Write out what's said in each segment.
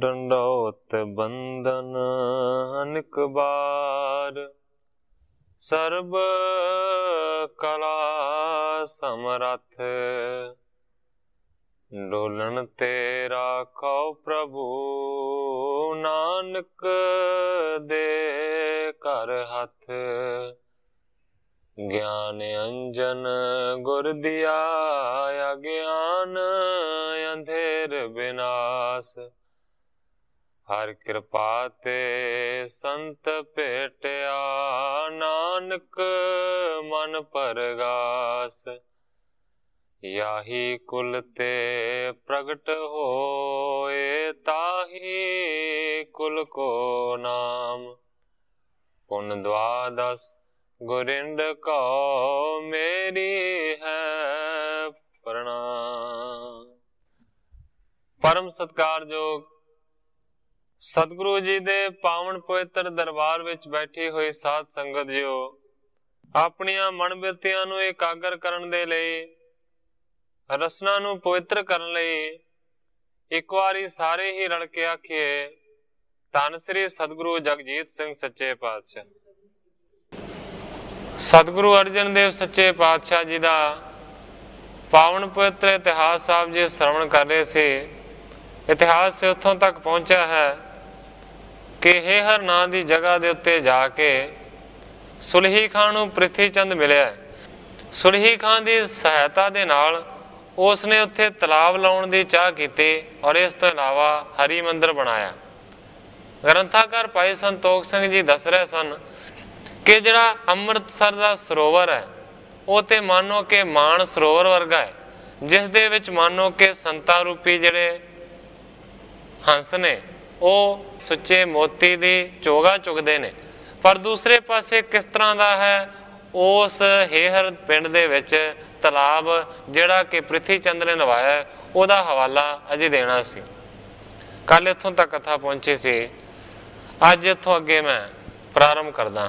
डंडौत बंदन अनिक बार, सर्ब कला समरथ, डोलन तेरा खौ प्रभु, नानक दे कर हथ। ज्ञान अंजन गुर दिया, अज्ञान अंधेर विनाश, हर कृपा ते संत भेटिया, नानक मन परगास। याही कुल ते प्रगट होए, ताही कुल को नाम, पुन द्वादश गुरिंद को मेरी है प्रणाम। परम सत्कारयोग सतगुरु जी दे पावन पवित्र दरबार विच बैठी हुई साध संगत जियो, अपनियां मन बिरतियां नूं एकागर करन दे लई, रसना नूं पवित्र करन लई एक वारी सारे ही रल के आखिए, धन श्री सतगुरु जगजीत सिंह सच्चे पातशाह। सतगुरु अर्जन देव सच्चे पातशाह जी दा पावन पवित्र इतिहास साहब जी श्रवण कर रहे थे। इतिहास से उत्थों तक पहुंचा है कि हेहर नां दी जगह दे उत्ते जाके सुलही खां नूं प्रिथी चंद मिलिया। सुलही खां दी सहायता दे नाल उसने उत्थे तलाब लाउण दी चाह कीती और इस तो इलावा हरी मंदिर बनाया। ग्रंथाकार भाई संतोख सिंह जी दस रहे सन कि जिहड़ा अमृतसर दा सरोवर है वो ते मानो कि मान सरोवर वर्गा है, जिस दे विच मानो कि संता रूपी जिहड़े हंस ने वो सुच्चे मोती दी चोगा चुगदे ने। पर दूसरे पासे किस तरह दा है उस हेहर पिंड दे विच तलाब जिहड़ा कि प्रिथी चंद ने नवाया, उहदा हवाला अजे देना सी। कल इत्थों तक कथा पहुंची सी, अज इत्थों अगे मैं प्रारंभ करदा।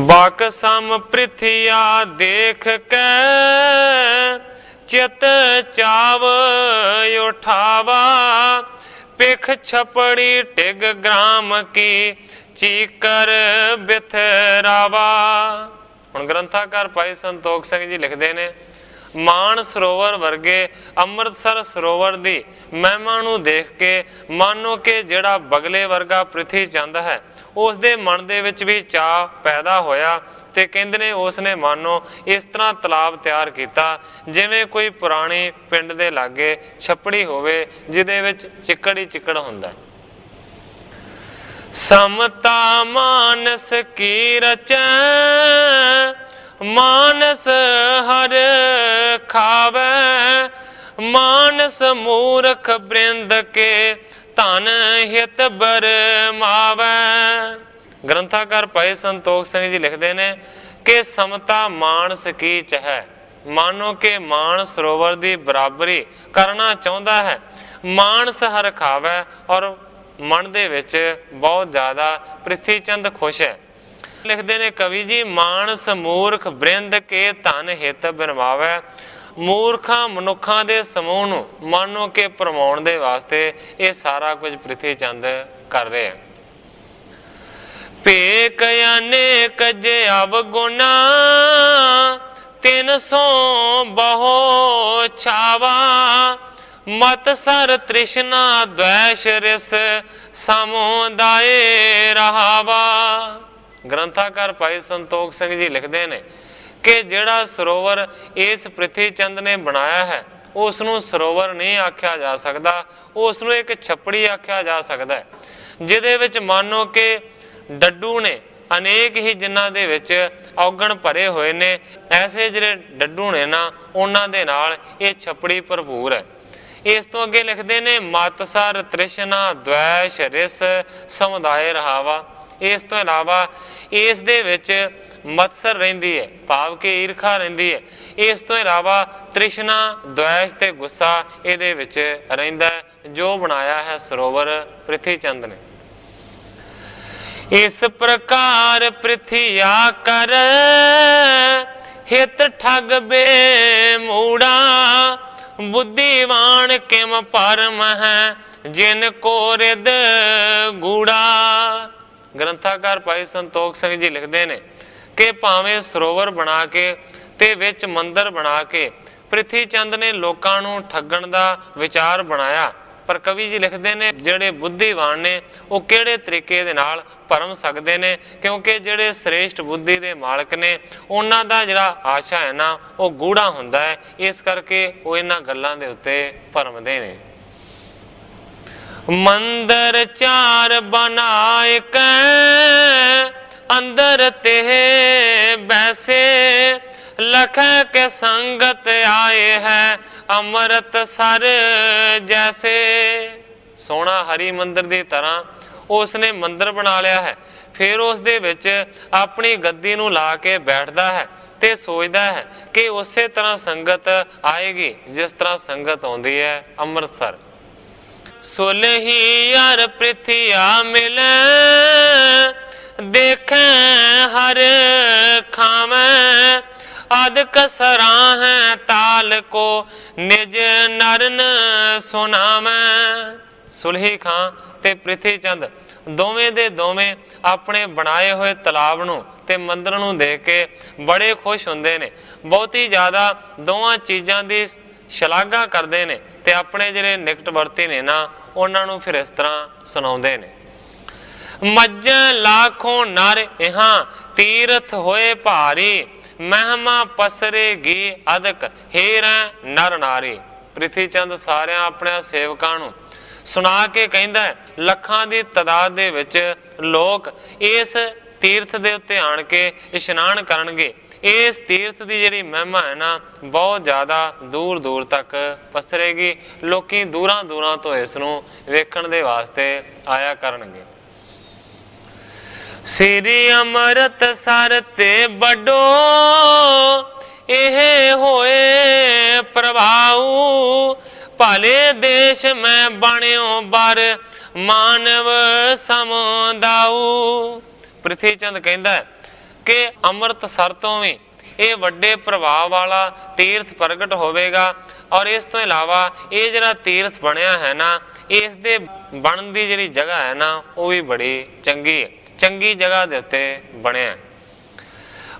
बाक सम पृथिया देख के चित चाव उठावा, पिख छपड़ी टिग ग्राम की चीकर बिथरावा। हुण ग्रंथाकार भाई संतोख सिंह जी लिखते ने, मान सरोवर वर्गे अमृतसर सरोवर दी महिमा नूं देख के मानो कि जिहड़ा बगले वर्गा प्रिथी चंद है उस दे मन दे विच भी चाह पैदा होया ते कहंदे ने उसने मानो इस तरह तलाब तैयार किया जिवें कोई पुरानी पिंड दे लागे छपड़ी होवे जिहदे विच चिक्कड़ ही चिक्कड़ हुंदा है। समता मानस की रचै, मानस हर खावे, मानस मूर्ख बृंद के धन हित बरमावे। ग्रंथाकार भाई संतोख सिंह जी लिखते ने कि समता मानस की चह, मानो के मान सरोवर की बराबरी करना चाहता है। मानस हर खावे और मन दे विच बहुत ज्यादा पृथ्वी चंद खुश है। लिखते ने कवि जी, मानस मूर्ख बृंद के धन हित बनवावे। मूर्खा मनुखा दे समूह नूं मानो के भरमाउण दे वास्ते ये सारा कुछ पृथ्वी चंद कर रहे हैं। पेक अनेक जे अवगुणा, तिन सो बहु छावा, मत सर तृष्णा द्वेष रिस समुदाय रहावा। ग्रंथाकार भाई संतोख सिंह जी लिखते ने कि जिहड़ा सरोवर इस पृथ्वी चंद ने बनाया है उसनूं सरोवर नहीं आख्या जा सकता, उसनूं एक छपड़ी आख्या जा सकता है जिहदे विच मानो कि डड्डू ने अनेक ही जिन्हां दे विच औगण भरे हुए ने। ऐसे जिहड़े डड्डू ने ना उन्हां दे नाल ये छपड़ी भरपूर है। इस तो अगे लिखते ने, मतसर तृष्णा द्वेष रिस समुदाय रहावा। इस तो इलावा इस दे विच मत्सर रहिंदी है, भाव के ईर्खा रहिंदी है। इस तो इलावा तृष्णा द्वेष ते गुस्सा इहदे विच रहिंदा है, जो बनाया है सरोवर पृथ्वी चंद ने। इस प्रकार पृथ्विया कर हित ठग बे मूड़ा, बुद्धिवान किम परम है जिन को रिद गूड़ा। ग्रंथाकार भाई संतोख सिंह जी लिखते ने कि भावें सरोवर बना के ते विच मंदिर बना के ਪ੍ਰਿਥੀ ਚੰਦ ਨੇ ਲੋਕਾਂ ਨੂੰ ਠੱਗਣ ਦਾ ਵਿਚਾਰ ਬਣਾਇਆ, ਪਰ ਕਵੀ ਜੀ ਲਿਖਦੇ ਨੇ ਜਿਹੜੇ ਬੁੱਧੀਵਾਨ ਨੇ ਉਹ ਕਿਹੜੇ ਤਰੀਕੇ ਦੇ ਨਾਲ ਭਰਮ ਸਕਦੇ ਨੇ, ਕਿਉਂਕਿ ਜਿਹੜੇ ਸ੍ਰੇਸ਼ਟ ਬੁੱਧੀ ਦੇ ਮਾਲਕ ਨੇ ਉਹਨਾਂ ਦਾ ਜਿਹੜਾ ਆਸ਼ਾ ਹੈ ਨਾ ਉਹ ਗੂੜਾ ਹੁੰਦਾ ਹੈ, ਇਸ ਕਰਕੇ ਉਹ ਇਹਨਾਂ ਗੱਲਾਂ ਦੇ ਉੱਤੇ ਭਰਮਦੇ ਨੇ। ਮੰਦਰ ਚਾਰ ਬਣਾਏ ਕੈ ਅੰਦਰ ਤੇ ਬੈਸੇ लख के संगत आए है अमृत सर जैसे। सोना हरि मंदिर की तरह उसने मंदिर बना लिया है, फिर उस दे विच अपनी गद्दी नूं ला के बैठदा है ते सोचदा है कि उसे तरह संगत आएगी जिस तरह संगत आउंदी है अमृतसर। सुलही यार पृथ्विया मिले देखे हर खावे अदक सराह ताल को निज नरन सुनावे। सुलही खां ते ਪ੍ਰਿਥੀ ਚੰਦ ਦੋਵੇਂ ਦੇ ਦੋਵੇਂ ਆਪਣੇ ਬਣਾਏ ਹੋਏ ਤਲਾਬ ਨੂੰ ਤੇ ਮੰਦਰ ਨੂੰ ਦੇਖ ਕੇ ਬੜੇ ਖੁਸ਼ ਹੁੰਦੇ ਨੇ, ਬਹੁਤੀ ਜ਼ਿਆਦਾ ਦੋਵਾਂ ਚੀਜ਼ਾਂ ਦੀ ਸ਼ਲਾਘਾ ਕਰਦੇ ਨੇ ਤੇ ਆਪਣੇ ਜਿਹੜੇ ਨਿਕਟਵਰਤੀ ਨੇ ਨਾ ਉਹਨਾਂ ਨੂੰ ਫਿਰ ਇਸ ਤਰ੍ਹਾਂ ਸੁਣਾਉਂਦੇ ਨੇ। ਮੱਝ ਲਾਖੋਂ ਨਰ ਇਹਾਂ ਤੀਰਥ ਹੋਏ ਭਾਰੀ ਮਹਿਮਾ ਪਸਰੇਗੀ ਅਦਕ ਹੇਰ ਨਰ ਨਾਰੀ। ਪ੍ਰਿਥੀ ਚੰਦ ਸਾਰਿਆਂ ਆਪਣੇ ਸੇਵਕਾਂ ਨੂੰ ਸੁਣਾ ਕੇ ਕਹਿੰਦਾ ਲੱਖਾਂ ਦੀ ਤਾਦਾਦ ਦੇ ਵਿੱਚ ਲੋਕ ਇਸ ਤੀਰਥ ਦੇ ਉੱਤੇ ਆਣ ਕੇ ਇਸ਼ਨਾਨ ਕਰਨਗੇ। ਇਸ ਤੀਰਥ ਦੀ ਜਿਹੜੀ ਮਹਿਮਾ ਹੈ ਨਾ ਬਹੁਤ ਜ਼ਿਆਦਾ ਦੂਰ ਦੂਰ ਤੱਕ ਪਸਰੇਗੀ, ਲੋਕੀ ਦੂਰਾਂ ਦੂਰਾਂ ਤੋਂ ਇਸ ਨੂੰ ਵੇਖਣ ਦੇ ਵਾਸਤੇ ਆਇਆ ਕਰਨਗੇ। श्री अमृतसर ते बड़ो एह होए प्रभाऊ भले देश में बणियो बर मानव समुदाऊ। ਪ੍ਰਿਥੀ ਚੰਦ ਕਹਿੰਦਾ कि अमृतसर तो भी ਇਹ ਵੱਡੇ ਪ੍ਰਭਾਵ ਵਾਲਾ ਤੀਰਥ ਪ੍ਰਗਟ ਹੋਵੇਗਾ, ਔਰ ਇਸ ਤੋਂ ਇਲਾਵਾ ਇਹ ਜਿਹੜਾ ਤੀਰਥ ਬਣਿਆ ਹੈ ਨਾ ਇਸ ਦੇ ਬਣਨ ਦੀ ਜਿਹੜੀ ਜਗ੍ਹਾ ਹੈ ਨਾ ਉਹ ਵੀ ਬੜੀ ਚੰਗੀ ਹੈ, ਚੰਗੀ ਜਗ੍ਹਾ ਦੇ ਉੱਤੇ ਬਣਿਆ।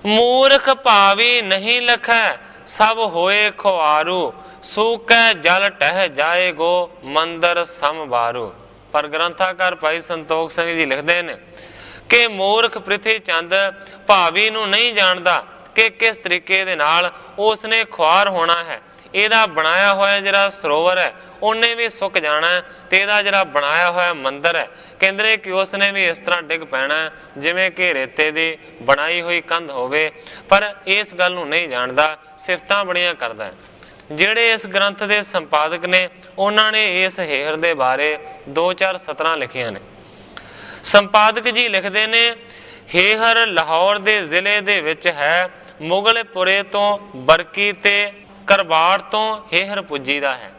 ਮੂਰਖ ਭਾਵੀ ਨਹੀਂ ਲਖੈ ਸਭ ਹੋਏ ਖੁਆਰੂ ਸੂਕੈ ਜਲ ਟਹਿ ਜਾਏਗੋ ਮੰਦਰ ਸਮਵਾਰੂ। ਪਰ ਗ੍ਰੰਥਾਕਾਰ ਭਾਈ ਸੰਤੋਖ ਸਿੰਘ ਜੀ ਲਿਖਦੇ ਨੇ ਕਿ ਮੂਰਖ ਪ੍ਰਿਥੀ ਚੰਦ ਭਾਵੀ ਨੂੰ ਨਹੀਂ ਜਾਣਦਾ ਕਿ ਕਿਸ ਤਰੀਕੇ ਦੇ ਨਾਲ ਉਸਨੇ ਖੁਆਰ ਹੋਣਾ ਹੈ। ਇਹਦਾ ਬਣਾਇਆ ਹੋਇਆ ਜਿਹੜਾ ਸਰੋਵਰ ਹੈ ਉਹਨੇ ਵੀ ਸੁੱਕ ਜਾਣਾ ਤੇ ਇਹਦਾ ਜਿਹੜਾ ਬਣਾਇਆ ਹੋਇਆ ਮੰਦਰ ਹੈ ਕਹਿੰਦੇ ਕਿ ਉਸਨੇ ਵੀ ਇਸ ਤਰ੍ਹਾਂ ਡਿੱਗ ਪੈਣਾ ਜਿਵੇਂ ਕਿ ਰੇਤੇ ਦੀ ਬਣਾਈ ਹੋਈ ਕੰਧ ਹੋਵੇ। ਪਰ ਇਸ ਗੱਲ ਨੂੰ ਨਹੀਂ ਜਾਣਦਾ, ਸਿਫਤਾਂ ਬੜੀਆਂ ਕਰਦਾ ਹੈ। ਜਿਹੜੇ ਇਸ ਗ੍ਰੰਥ ਦੇ ਸੰਪਾਦਕ ਨੇ ਉਹਨਾਂ ਨੇ ਇਸ ਹੇਹਰ ਦੇ ਬਾਰੇ 2-4 ਸਤਰਾਂ ਲਿਖੀਆਂ ਨੇ। ਸੰਪਾਦਕ ਜੀ ਲਿਖਦੇ ਨੇ ਹੇਹਰ ਲਾਹੌਰ ਦੇ ਜ਼ਿਲ੍ਹੇ ਦੇ ਵਿੱਚ ਹੈ, ਮੁਗਲਪੁਰੇ ਤੋਂ ਬਰਕੀ ਤੇ ਕਰਬਾੜ ਤੋਂ ਹੇਹਰ ਪੁੱਜੀਦਾ ਹੈ।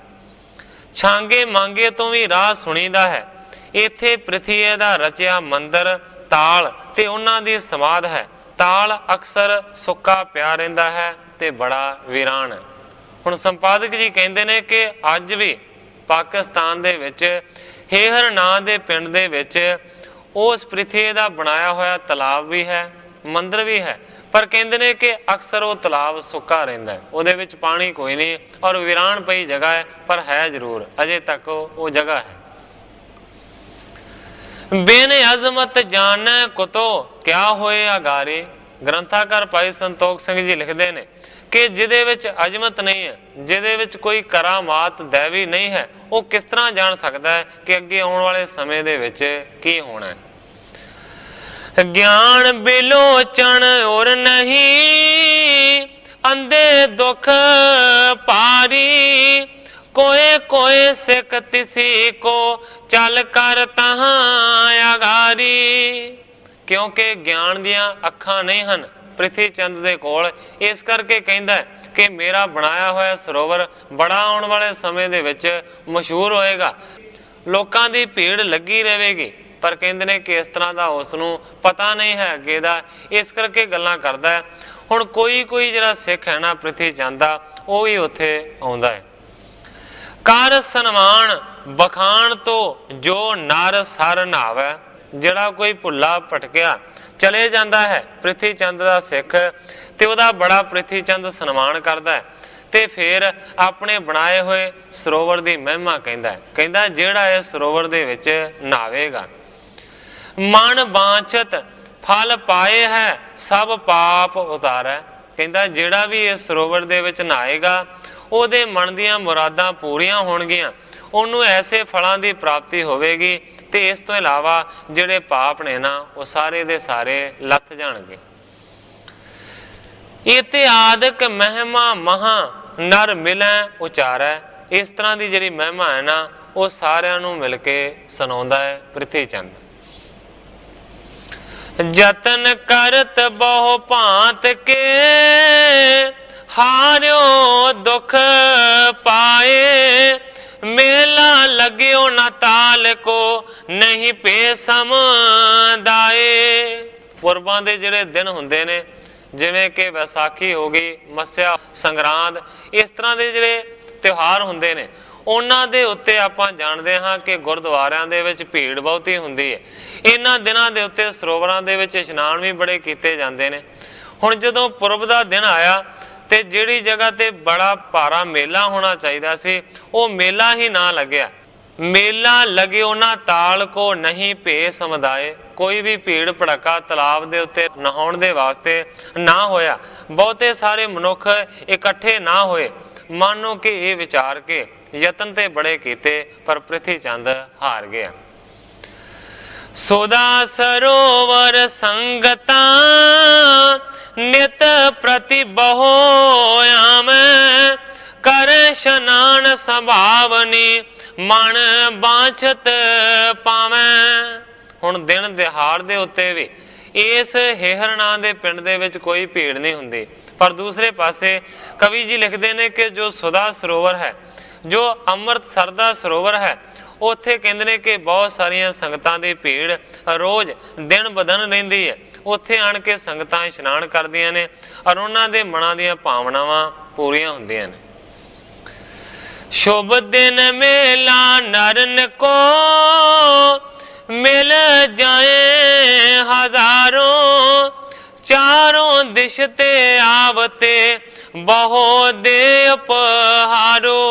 ਛਾਂਗੇ ਮੰਗੇ ਤੋਂ ਵੀ ਰਾਹ ਸੁਣੀਦਾ ਹੈ। ਇੱਥੇ ਪ੍ਰਿਥੀ ਦਾ ਰਚਿਆ ਮੰਦਰ ਤਾਲ ਤੇ ਉਹਨਾਂ ਦੀ ਸਮਾਧ ਹੈ। ਤਾਲ ਅਕਸਰ ਸੁੱਕਾ ਪਿਆ ਰਹਿੰਦਾ ਹੈ ਤੇ ਬੜਾ ਵੀਰਾਨ ਹੈ। ਹੁਣ ਸੰਪਾਦਕ ਜੀ ਕਹਿੰਦੇ ਨੇ ਕਿ ਅੱਜ ਵੀ ਪਾਕਿਸਤਾਨ ਦੇ ਵਿੱਚ ਹੇਹਰ ਨਾਂ ਦੇ ਪਿੰਡ ਦੇ ਵਿੱਚ ਉਸ ਪ੍ਰਿਥੀ ਦਾ ਬਣਾਇਆ ਹੋਇਆ ਤਲਾਬ ਵੀ ਹੈ, ਮੰਦਰ ਵੀ ਹੈ, ਪਰ ਕਹਿੰਦੇ ਨੇ ਕਿ ਅਕਸਰ ਉਹ ਤਲਾਬ ਸੁੱਕਾ ਰਹਿੰਦਾ ਹੈ, ਉਹਦੇ ਵਿੱਚ ਪਾਣੀ ਕੋਈ ਨਹੀਂ ਔਰ ਵੀਰਾਨ ਪਈ ਜਗ੍ਹਾ ਹੈ, ਪਰ ਹੈ ਜ਼ਰੂਰ ਅਜੇ ਤੱਕ ਉਹ ਜਗ੍ਹਾ ਹੈ। ਬਿਨ ਅਜ਼ਮਤ ਜਾਣੈ ਕੁਤੋ ਕਿਆ ਹੋਏ ਅਗਾਰੇ। ਗ੍ਰੰਥਾਕਾਰ ਭਾਈ ਸੰਤੋਖ ਸਿੰਘ ਜੀ ਲਿਖਦੇ ਨੇ ਕਿ ਜਿਹਦੇ ਵਿੱਚ ਅਜ਼ਮਤ ਨਹੀਂ ਹੈ, ਜਿਹਦੇ ਵਿੱਚ ਕੋਈ ਕਰਾਮਾਤ ਦੈਵੀ ਨਹੀਂ ਹੈ, ਉਹ ਕਿਸ ਤਰ੍ਹਾਂ ਜਾਣ ਸਕਦਾ ਹੈ ਕਿ ਅੱਗੇ ਆਉਣ ਵਾਲੇ ਸਮੇਂ ਦੇ ਵਿੱਚ ਕੀ ਹੋਣਾ ਹੈ। ਗਿਆਨ ਬਿਲੋਚਣ ਔਰ ਨਹੀਂ ਅੰਧੇ ਦੁਖ ਭਾਰੀ ਕੋਏ ਕੋਏ ਸਿੱਖ ਤਿਸੀ ਕੋ ਚੱਲ ਕਰ ਤਹਾਂ ਅਗਾਰੀ। ਕਿਉਂਕਿ ਗਿਆਨ ਦੀਆਂ ਅੱਖਾਂ ਨਹੀਂ ਹਨ ਪ੍ਰਿਥੀ ਚੰਦ ਦੇ ਕੋਲ, ਇਸ ਕਰਕੇ ਕਹਿੰਦਾ ਕਿ ਮੇਰਾ ਬਣਾਇਆ ਹੋਇਆ ਸਰੋਵਰ ਬੜਾ ਆਉਣ ਵਾਲੇ ਸਮੇਂ ਦੇ ਵਿੱਚ ਮਸ਼ਹੂਰ ਹੋਏਗਾ, ਲੋਕਾਂ ਦੀ ਭੀੜ ਲੱਗੀ ਰਹੇਗੀ। ਪਰ ਕਹਿੰਦੇ ਨੇ ਕਿ ਇਸ ਤਰ੍ਹਾਂ ਦਾ ਉਸ ਨੂੰ ਪਤਾ ਨਹੀਂ ਹੈ ਅੱਗੇ ਦਾ, ਇਸ ਕਰਕੇ ਗੱਲਾਂ ਕਰਦਾ ਹੈ। ਹੁਣ ਕੋਈ ਕੋਈ ਜਿਹੜਾ ਸਿੱਖ ਹੈ ਨਾ ਪ੍ਰਿਥੀ ਚੰਦ ਦਾ ਉਹ ਵੀ ਉੱਥੇ ਆਉਂਦਾ ਹੈ। ਕਰ ਸਨਮਾਨ ਬਖਾਣ ਤੋਂ ਜੋ ਨਰ ਸਰ ਨਾਵੈ। ਜਿਹੜਾ ਕੋਈ ਭੁੱਲਾ ਭਟਕਿਆ ਚਲੇ ਜਾਂਦਾ ਹੈ ਪ੍ਰਿਥੀ ਚੰਦ ਦਾ ਸਿੱਖ, ਤੇ ਉਹਦਾ ਬੜਾ ਪ੍ਰਿਥੀ ਚੰਦ ਸਨਮਾਨ ਕਰਦਾ ਹੈ, ਤੇ ਫਿਰ ਆਪਣੇ ਬਣਾਏ ਹੋਏ ਸਰੋਵਰ ਦੀ ਮਹਿਮਾ ਕਹਿੰਦਾ ਜਿਹੜਾ ਇਸ ਸਰੋਵਰ ਦੇ ਵਿੱਚ ਨਹਾਵੇਗਾ ਮਨ ਬਾਂਛਤ ਫਲ ਪਾਏ ਹੈ ਸਭ ਪਾਪ ਉਤਾਰੈ। ਕਹਿੰਦਾ ਜਿਹੜਾ ਵੀ ਇਸ ਸਰੋਵਰ ਦੇ ਵਿੱਚ ਨਹਾਏਗਾ ਉਹਦੇ ਮਨ ਦੀਆਂ ਮੁਰਾਦਾਂ ਪੂਰੀਆਂ ਹੋਣਗੀਆਂ, ਉਹਨੂੰ ਐਸੇ ਫਲਾਂ ਦੀ ਪ੍ਰਾਪਤੀ ਹੋਵੇਗੀ, ਤੇ ਇਸ ਤੋਂ ਇਲਾਵਾ ਜਿਹੜੇ ਪਾਪ ਨੇ ਨਾ ਉਹ ਸਾਰੇ ਦੇ ਸਾਰੇ ਲੱਥ ਜਾਣਗੇ। ਇਤਿਆਦਿਕ ਮਹਿਮਾ ਮਹਾ ਨਰ ਮਿਲੈ ਉਚਾਰੈ। ਇਸ ਤਰ੍ਹਾਂ ਦੀ ਜਿਹੜੀ ਮਹਿਮਾ ਹੈ ਨਾ ਉਹ ਸਾਰਿਆਂ ਨੂੰ ਮਿਲ ਕੇ ਸੁਣਾਉਂਦਾ ਹੈ ਪ੍ਰਿਥੀ ਚੰਦ। ਜਤਨ ਕਰਤ ਬਹੁ ਭਾਂਤ ਕੇ ਹਾਰਿਓ ਦੁਖ ਪਾਏ। ਮੇਲਾ ਲਗਿਓ ਨਾ ਤਾਲ ਕੋ ਨਹੀਂ ਪੇ ਸਮਦਾਏ। ਪੁਰਬਾਂ ਦੇ ਜਿਹੜੇ ਦਿਨ ਹੁੰਦੇ ਨੇ, ਜਿਵੇਂ ਕਿ ਵਿਸਾਖੀ ਹੋ ਗਈ, ਮੱਸਿਆ ਸੰਗਰਾਂਦ, ਇਸ ਤਰ੍ਹਾਂ ਦੇ ਜਿਹੜੇ ਤਿਉਹਾਰ ਹੁੰਦੇ ਨੇ, ਉਹਨਾਂ ਦੇ ਉੱਤੇ ਆਪਾਂ ਜਾਣਦੇ ਹਾਂ ਕਿ ਗੁਰਦੁਆਰਿਆਂ ਦੇ ਵਿੱਚ ਭੀੜ ਬਹੁਤੀ ਹੁੰਦੀ ਹੈ। ਇਹਨਾਂ ਦਿਨਾਂ ਦੇ ਉੱਤੇ ਸਰੋਵਰਾਂ ਦੇ ਵਿੱਚ ਇਸ਼ਨਾਨ ਵੀ ਬੜੇ ਕੀਤੇ ਜਾਂਦੇ ਨੇ। ਹੁਣ ਜਦੋਂ ਪੁਰਬ ਦਾ ਦਿਨ ਆਇਆ ਤੇ ਜਿਹੜੀ ਜਗ੍ਹਾ ਤੇ ਬੜਾ ਭਾਰਾ ਮੇਲਾ ਹੋਣਾ ਚਾਹੀਦਾ ਸੀ ਉਹ ਮੇਲਾ ਹੀ ਨਾ ਲੱਗਿਆ। ਮੇਲਾ ਲਗਿਓ ਨਾ ਤਾਲ ਕੋ ਨਹੀਂ ਭੇ ਸਮੁਦਾਏ। ਕੋਈ ਵੀ ਭੀੜ ਭੜਕਾ ਤਲਾਬ ਦੇ ਉੱਤੇ ਨਹਾਉਣ ਦੇ ਵਾਸਤੇ ਨਾ ਹੋਇਆ, ਬਹੁਤੇ ਸਾਰੇ ਮਨੁੱਖ ਇਕੱਠੇ ਨਾ ਹੋਏ। ਮਾਨੋ ਕਿ ਇਹ ਵਿਚਾਰ ਕੇ ਯਤਨ ਤੇ ਬੜੇ ਕੀਤੇ ਪਰ ਪ੍ਰਿਥੀ ਚੰਦ ਹਾਰ ਗਿਆ। ਸੋਦਾ ਸਰੋਵਰ ਸੰਗਤਾ ਨਿਤ ਪ੍ਰਤੀ ਬਹੁ ਆਮੈ। ਕਰ ਸ਼ਨਾਨ ਸੰਭਾਵਨੀ ਮਨ ਬਾਂਛਤ ਪਾਵੈ। ਹੁਣ ਦਿਨ ਦਿਹਾੜ ਦੇ ਉੱਤੇ ਵੀ ਇਸ ਹੇਹਰਣਾ ਦੇ ਪਿੰਡ ਦੇ ਵਿੱਚ ਕੋਈ ਭੀੜ ਨਹੀਂ ਹੁੰਦੀ, ਪਰ ਦੂਸਰੇ ਪਾਸੇ ਕਵੀ ਜੀ ਲਿਖਦੇ ਨੇ ਕਿ ਜੋ ਸੁਦਾ ਸਰੋਵਰ ਹੈ, ਜੋ ਅੰਮ੍ਰਿਤਸਰ ਦਾ ਸਰੋਵਰ ਹੈ, ਉੱਥੇ ਕਹਿੰਦੇ ਨੇ ਕਿ ਬਹੁਤ ਸਾਰੀਆਂ ਸੰਗਤਾਂ ਦੀ ਭੀੜ ਰੋਜ਼ ਦਿਨ ਬਦਨ ਰਹਿੰਦੀ ਹੈ। ਉੱਥੇ ਆਣ ਕੇ ਸੰਗਤਾਂ ਇਸ਼ਨਾਨ ਕਰਦੀਆਂ ਨੇ ਔਰ ਉਹਨਾਂ ਦੇ ਮਨਾਂ ਦੀਆਂ ਭਾਵਨਾਵਾਂ ਪੂਰੀਆਂ ਹੁੰਦੀਆਂ ਨੇ। ਸ਼ੁਭ ਦਿਨ ਮੇਲਾ ਨਰਨ ਕੋ ਮਿਲ ਜਾਏ ਹਜ਼ਾਰੋਂ। ਚਾਰੋਂ ਦਿਸ਼ ਤੇ ਆਵਤੇ ਬਹੁ ਦੇ ਉਪਹਾਰੋ।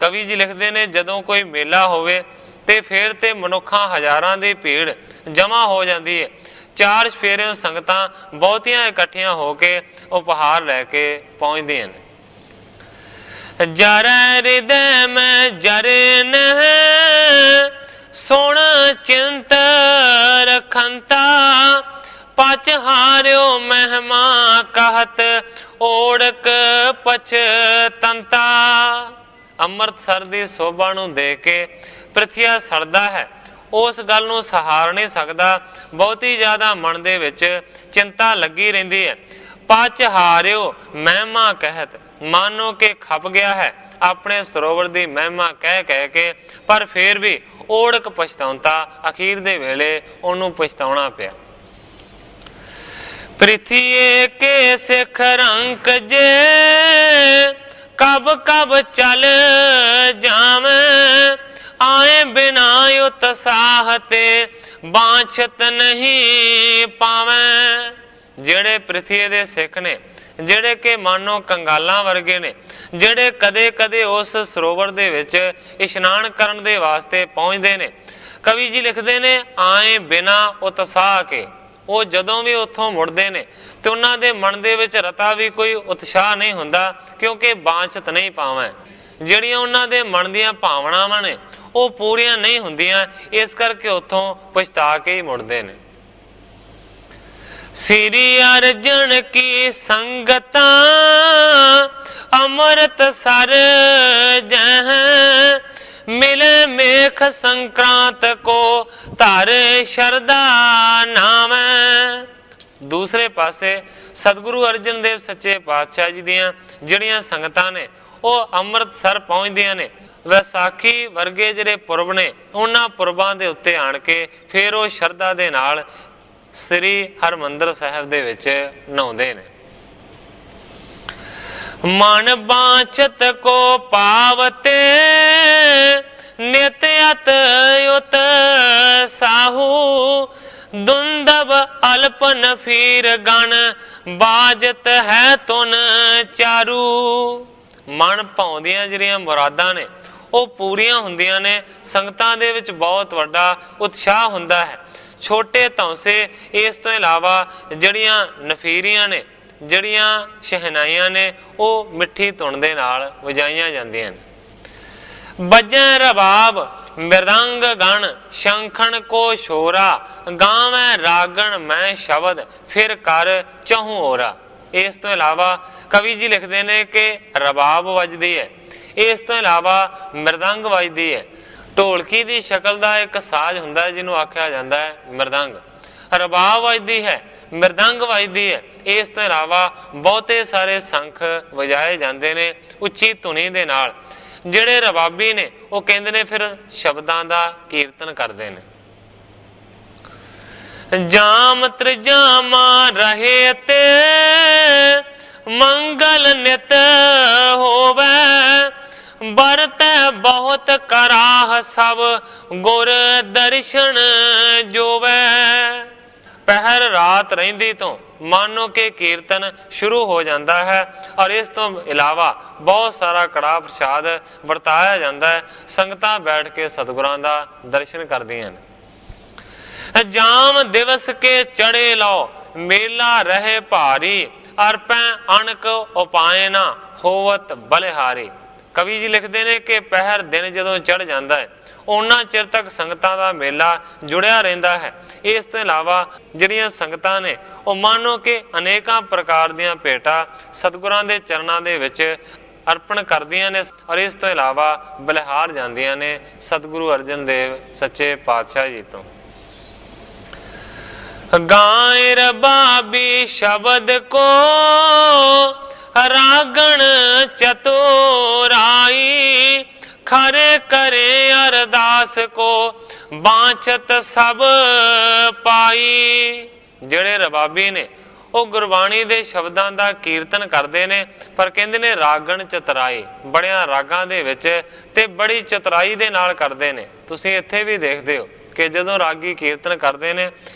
ਕਵੀ ਜੀ ਲਿਖਦੇ ਨੇ ਜਦੋਂ ਕੋਈ ਮੇਲਾ ਹੋਵੇ ਤੇ ਫਿਰ ਤੇ ਮਨੁੱਖਾਂ ਹਜ਼ਾਰਾਂ ਦੀ ਭੀੜ ਜਮਾ ਹੋ ਜਾਂਦੀ ਹੈ। ਚਾਰ ਸਫੇਰਿਓਂ ਸੰਗਤਾਂ ਬਹੁਤੀਆਂ ਇਕੱਠੀਆਂ ਹੋ ਕੇ ਉਪਹਾਰ ਲੈ ਕੇ ਪਹੁੰਚਦੀਆਂ ਨੇ। ਜਰੈ ਹਿਰਦੈ ਮੈਂ ਜਰੇ ਨਹਿ ਸੁਣ ਚਿੰਤ ਰਖੰਤਾ। ਪਚ ਹਾਰਿਓ ਮਹਿਮਾ ਕਹਤ ਓੜਕ ਪਛਤੰਤਾ। ਅੰਮ੍ਰਿਤਸਰ ਦੀ ਸੋਭਾ ਨੂੰ ਦੇਖ ਕੇ ਪ੍ਰਿਥੀਆ ਸੜਦਾ ਹੈ, ਉਸ ਗੱਲ ਨੂੰ ਸਹਾਰ ਨਹੀਂ ਸਕਦਾ। ਬਹੁਤੀ ਜ਼ਿਆਦਾ ਮਨ ਦੇ ਵਿੱਚ ਚਿੰਤਾ ਲੱਗੀ ਰਹਿੰਦੀ ਹੈ। ਪਚ ਹਾਰਿਓ ਮਹਿਮਾ ਕਹਿਤ, ਮਾਨੋ ਕਿ ਖਪ ਗਿਆ ਹੈ ਆਪਣੇ ਸਰੋਵਰ ਦੀ ਮਹਿਮਾ ਕਹਿ ਕੇ, ਪਰ ਫਿਰ ਵੀ ਓੜਕ ਪਛਤਾਉਂਦਾ, ਅਖੀਰ ਦੇ ਵੇਲੇ ਉਹਨੂੰ ਪਛਤਾਉਣਾ ਪਿਆ। ਪ੍ਰਿਥੀਏ ਕੇ ਸਿਖ ਰੰਕ ਜੇ ਕਬ ਕਬ ਚਲ ਜਾਵੇਂ। ਆਏ ਬਿਨਾ ਉਤਸਾਹ ਤੇ ਬਾਂਛਤ ਨਹੀਂ ਪਾਵੇਂ। ਜਿਹੜੇ ਪ੍ਰਿਥੀ ਦੇ ਸਿੱਖ ਨੇ, ਜਿਹੜੇ ਕਿ ਮਾਨੋ ਕੰਗਾਲਾਂ ਵਰਗੇ ਨੇ, ਜਿਹੜੇ ਕਦੇ ਕਦੇ ਉਸ ਸਰੋਵਰ ਦੇ ਵਿੱਚ ਇਸ਼ਨਾਨ ਕਰਨ ਦੇ ਵਾਸਤੇ ਪਹੁੰਚਦੇ ਨੇ, ਕਵੀ ਜੀ ਲਿਖਦੇ ਨੇ ਆਏ ਬਿਨਾ ਉਤਸਾਹ ਕੇ। ਉਹ ਜਦੋਂ ਵੀ ਉੱਥੋਂ ਮੁੜਦੇ ਨੇ ਤੇ ਉਹਨਾਂ ਦੇ ਮਨ ਦੇ ਵਿੱਚ ਰਤਾ ਵੀ ਕੋਈ ਉਤਸ਼ਾਹ ਨਹੀਂ ਹੁੰਦਾ, ਕਿਉਂਕਿ ਬਾਂਛਤ ਨਹੀਂ ਪਾਵੇਂ। ਜਿਹੜੀਆਂ ਉਹਨਾਂ ਦੇ ਮਨ ਦੀਆਂ ਭਾਵਨਾਵਾਂ ਨੇ ਉਹ ਪੂਰੀਆਂ ਨਹੀਂ ਹੁੰਦੀਆਂ, ਇਸ ਕਰਕੇ ਉੱਥੋਂ ਪਛਤਾ ਕੇ ਹੀ ਮੁੜਦੇ ਨੇ। ਸ੍ਰੀ ਅਰਜਨ ਕੀ ਸੰਗਤਾਂ ਅੰਮ੍ਰਿਤਸਰ ਜਹ ਮਿਲੇ ਮੇਖ ਸੰਕ੍ਰਾਂਤ ਕੋ ਧਰ ਸ਼ਰਦਾ ਨਾਮ। ਦੂਸਰੇ ਪਾਸੇ ਸਤਿਗੁਰੂ ਅਰਜਨ ਦੇਵ ਸੱਚੇ ਪਾਤਸ਼ਾਹ ਜੀ ਦੀਆਂ ਜਿਹੜੀਆਂ ਸੰਗਤਾਂ ਨੇ ਉਹ ਅੰਮ੍ਰਿਤਸਰ ਪਹੁੰਚਦੀਆਂ ਨੇ। ਵਿਸਾਖੀ ਵਰਗੇ ਜਿਹੜੇ ਪੁਰਬ ਨੇ ਉਹਨਾਂ ਪੁਰਬਾਂ ਦੇ ਉੱਤੇ ਆਣ ਕੇ ਫਿਰ ਉਹ ਸ਼ਰਧਾ ਦੇ ਨਾਲ ਸ੍ਰੀ ਹਰਮੰਦਰ ਸਾਹਿਬ ਦੇ ਵਿੱਚ ਨਹਾਉਂਦੇ ਨੇ। ਮਨ ਬਾਂਛਤ ਕੋ ਪਾਵਤੇ ਨਿਤ ਅਤ ਉਤ ਸਾਹੂ ਦੁੰਦਬ ਅਲਪ ਨਫੀਰ ਗਣ ਬਾਜਤ ਹੈ ਤੁਨ ਚਾਰੂ। ਮਨ ਭਾਉਂਦੀਆਂ ਜਿਹੜੀਆਂ ਮੁਰਾਦਾਂ ਨੇ ਉਹ ਪੂਰੀਆਂ ਹੁੰਦੀਆਂ ਨੇ। ਸੰਗਤਾਂ ਦੇ ਵਿੱਚ ਬਹੁਤ ਵੱਡਾ ਉਤਸ਼ਾਹ ਹੁੰਦਾ ਹੈ। ਛੋਟੇ ਧੌਂਸੇ ਇਸ ਤੋਂ ਇਲਾਵਾ ਜਿਹੜੀਆਂ ਨਫੀਰੀਆਂ ਨੇ, ਜਿਹੜੀਆਂ ਸ਼ਹਿਨਾਈਆਂ ਨੇ, ਉਹ ਮਿੱਠੀ ਧੁਨ ਦੇ ਨਾਲ ਵਜਾਈਆਂ ਜਾਂਦੀਆਂ ਨੇ। ਬੱਜੈ ਰਬਾਬ ਮ੍ਰਿਦੰਗ ਗਣ ਸ਼ੰਖਣ ਕੋ ਸ਼ੋਰਾ ਗਾਵੈ ਰਾਗਣ ਮੈਂ ਸ਼ਬਦ ਫਿਰ ਕਰ ਚਹੂ ਓਰਾ। ਇਸ ਤੋਂ ਇਲਾਵਾ ਕਵੀ ਜੀ ਲਿਖਦੇ ਨੇ ਕਿ ਰਬਾਬ ਵੱਜਦੀ ਹੈ, ਇਸ ਤੋਂ ਇਲਾਵਾ ਮ੍ਰਿਦੰਗ ਵੱਜਦੀ ਹੈ। ਢੋਲਕੀ ਦੀ ਸ਼ਕਲ ਦਾ ਇੱਕ ਸਾਜ਼ ਹੁੰਦਾ ਹੈ ਜਿਹਨੂੰ ਆਖਿਆ ਜਾਂਦਾ ਹੈ ਮ੍ਰਿਦੰਗ। ਰਬਾਬ ਵੱਜਦੀ ਹੈ, ਮ੍ਰਿਦੰਗ ਵੱਜਦੀ ਹੈ। ਇਸ ਤੋਂ ਇਲਾਵਾ ਬਹੁਤੇ ਸਾਰੇ ਸੰਖ ਵਜਾਏ ਜਾਂਦੇ ਨੇ ਉੱਚੀ ਧੁਨੀ ਦੇ ਨਾਲ। ਜਿਹੜੇ ਰਬਾਬੀ ਨੇ ਉਹ ਕਹਿੰਦੇ ਨੇ ਫਿਰ ਸ਼ਬਦਾਂ ਦਾ ਕੀਰਤਨ ਕਰਦੇ ਨੇ। ਜਾਮ ਤ੍ਰਿਜਾਮਾ ਰਹੇ ਤੇ ਮੰਗਲ ਨਿਤ ਹੋਵੇ ਬਰਤੈ ਬਹੁਤ ਕਰਾਹ ਸਭ ਗੁਰ ਦਰਸ਼ਨ ਜੋਵੇ। ਪਹਿਰ ਰਾਤ ਰਹਿੰਦੀ ਤੋਂ ਮਾਨੋ ਕਿ ਕੀਰਤਨ ਸ਼ੁਰੂ ਹੋ ਜਾਂਦਾ ਹੈ ਔਰ ਇਸ ਤੋਂ ਇਲਾਵਾ ਬਹੁਤ ਸਾਰਾ ਕੜਾਹ ਪ੍ਰਸ਼ਾਦ ਵਰਤਾਇਆ ਜਾਂਦਾ ਹੈ। ਸੰਗਤਾਂ ਬੈਠ ਕੇ ਸਤਿਗੁਰਾਂ ਦਾ ਦਰਸ਼ਨ ਕਰਦੀਆਂ ਨੇ। ਜਾਮ ਦਿਵਸ ਕੇ ਚੜੇ ਲਓ ਮੇਲਾ ਰਹੇ ਭਾਰੀ ਅਰਪੈ ਅਣਕ ਉਪਾਏ ਨਾ ਹੋਵਤ ਬਲਿਹਾਰੀ। ਕਵੀ ਜੀ ਲਿਖਦੇ ਨੇ ਕਿ ਪਹਿਰ ਦਿਨ ਜਦੋਂ ਚੜ ਜਾਂਦਾ ਹੈ ਉਹਨਾਂ ਚਿਰ ਤੱਕ ਸੰਗਤਾਂ ਦਾ ਮੇਲਾ ਜੁੜਿਆ ਰਹਿੰਦਾ ਹੈ। ਇਸ ਤੋਂ ਇਲਾਵਾ ਜਿਹੜੀਆਂ ਸੰਗਤਾਂ ਨੇ ਉਹ ਮਾਨੋ ਕਿ ਅਨੇਕਾਂ ਪ੍ਰਕਾਰ ਦੀਆਂ ਭੇਟਾਂ ਸਤਿਗੁਰਾਂ ਦੇ ਚਰਨਾਂ ਦੇ ਵਿੱਚ ਅਰਪਣ ਕਰਦੀਆਂ ਨੇ ਔਰ ਇਸ ਤੋਂ ਇਲਾਵਾ ਬਲਿਹਾਰ ਜਾਂਦੀਆਂ ਨੇ ਸਤਿਗੁਰੂ ਅਰਜਨ ਦੇਵ ਸੱਚੇ ਪਾਤਸ਼ਾਹ ਜੀ ਤੋਂ। ਗਾਏ ਰਬਾਬੀ ਸ਼ਬਦ ਕੋ ਰਾਗਣ ਚਤੁਰਾਈ ਖਰੇ ਕਰੇ ਅਰਦਾਸ ਕੋ ਬਾਂਛਤ ਸਭ ਪਾਈ। ਜਿਹੜੇ ਰਬਾਬੀ ਨੇ ਉਹ ਗੁਰਬਾਣੀ ਦੇ ਸ਼ਬਦਾਂ ਦਾ ਕੀਰਤਨ ਕਰਦੇ ਨੇ ਪਰ ਕਹਿੰਦੇ ਨੇ ਰਾਗਣ ਚਤੁਰਾਈ, ਬੜਿਆਂ ਰਾਗਾਂ ਦੇ ਵਿੱਚ ਤੇ ਬੜੀ ਚਤੁਰਾਈ ਦੇ ਨਾਲ ਕਰਦੇ ਨੇ। ਤੁਸੀਂ ਇੱਥੇ ਵੀ ਦੇਖਦੇ ਹੋ ਕਿ ਜਦੋਂ ਰਾਗੀ ਕੀਰਤਨ ਕਰਦੇ ਨੇ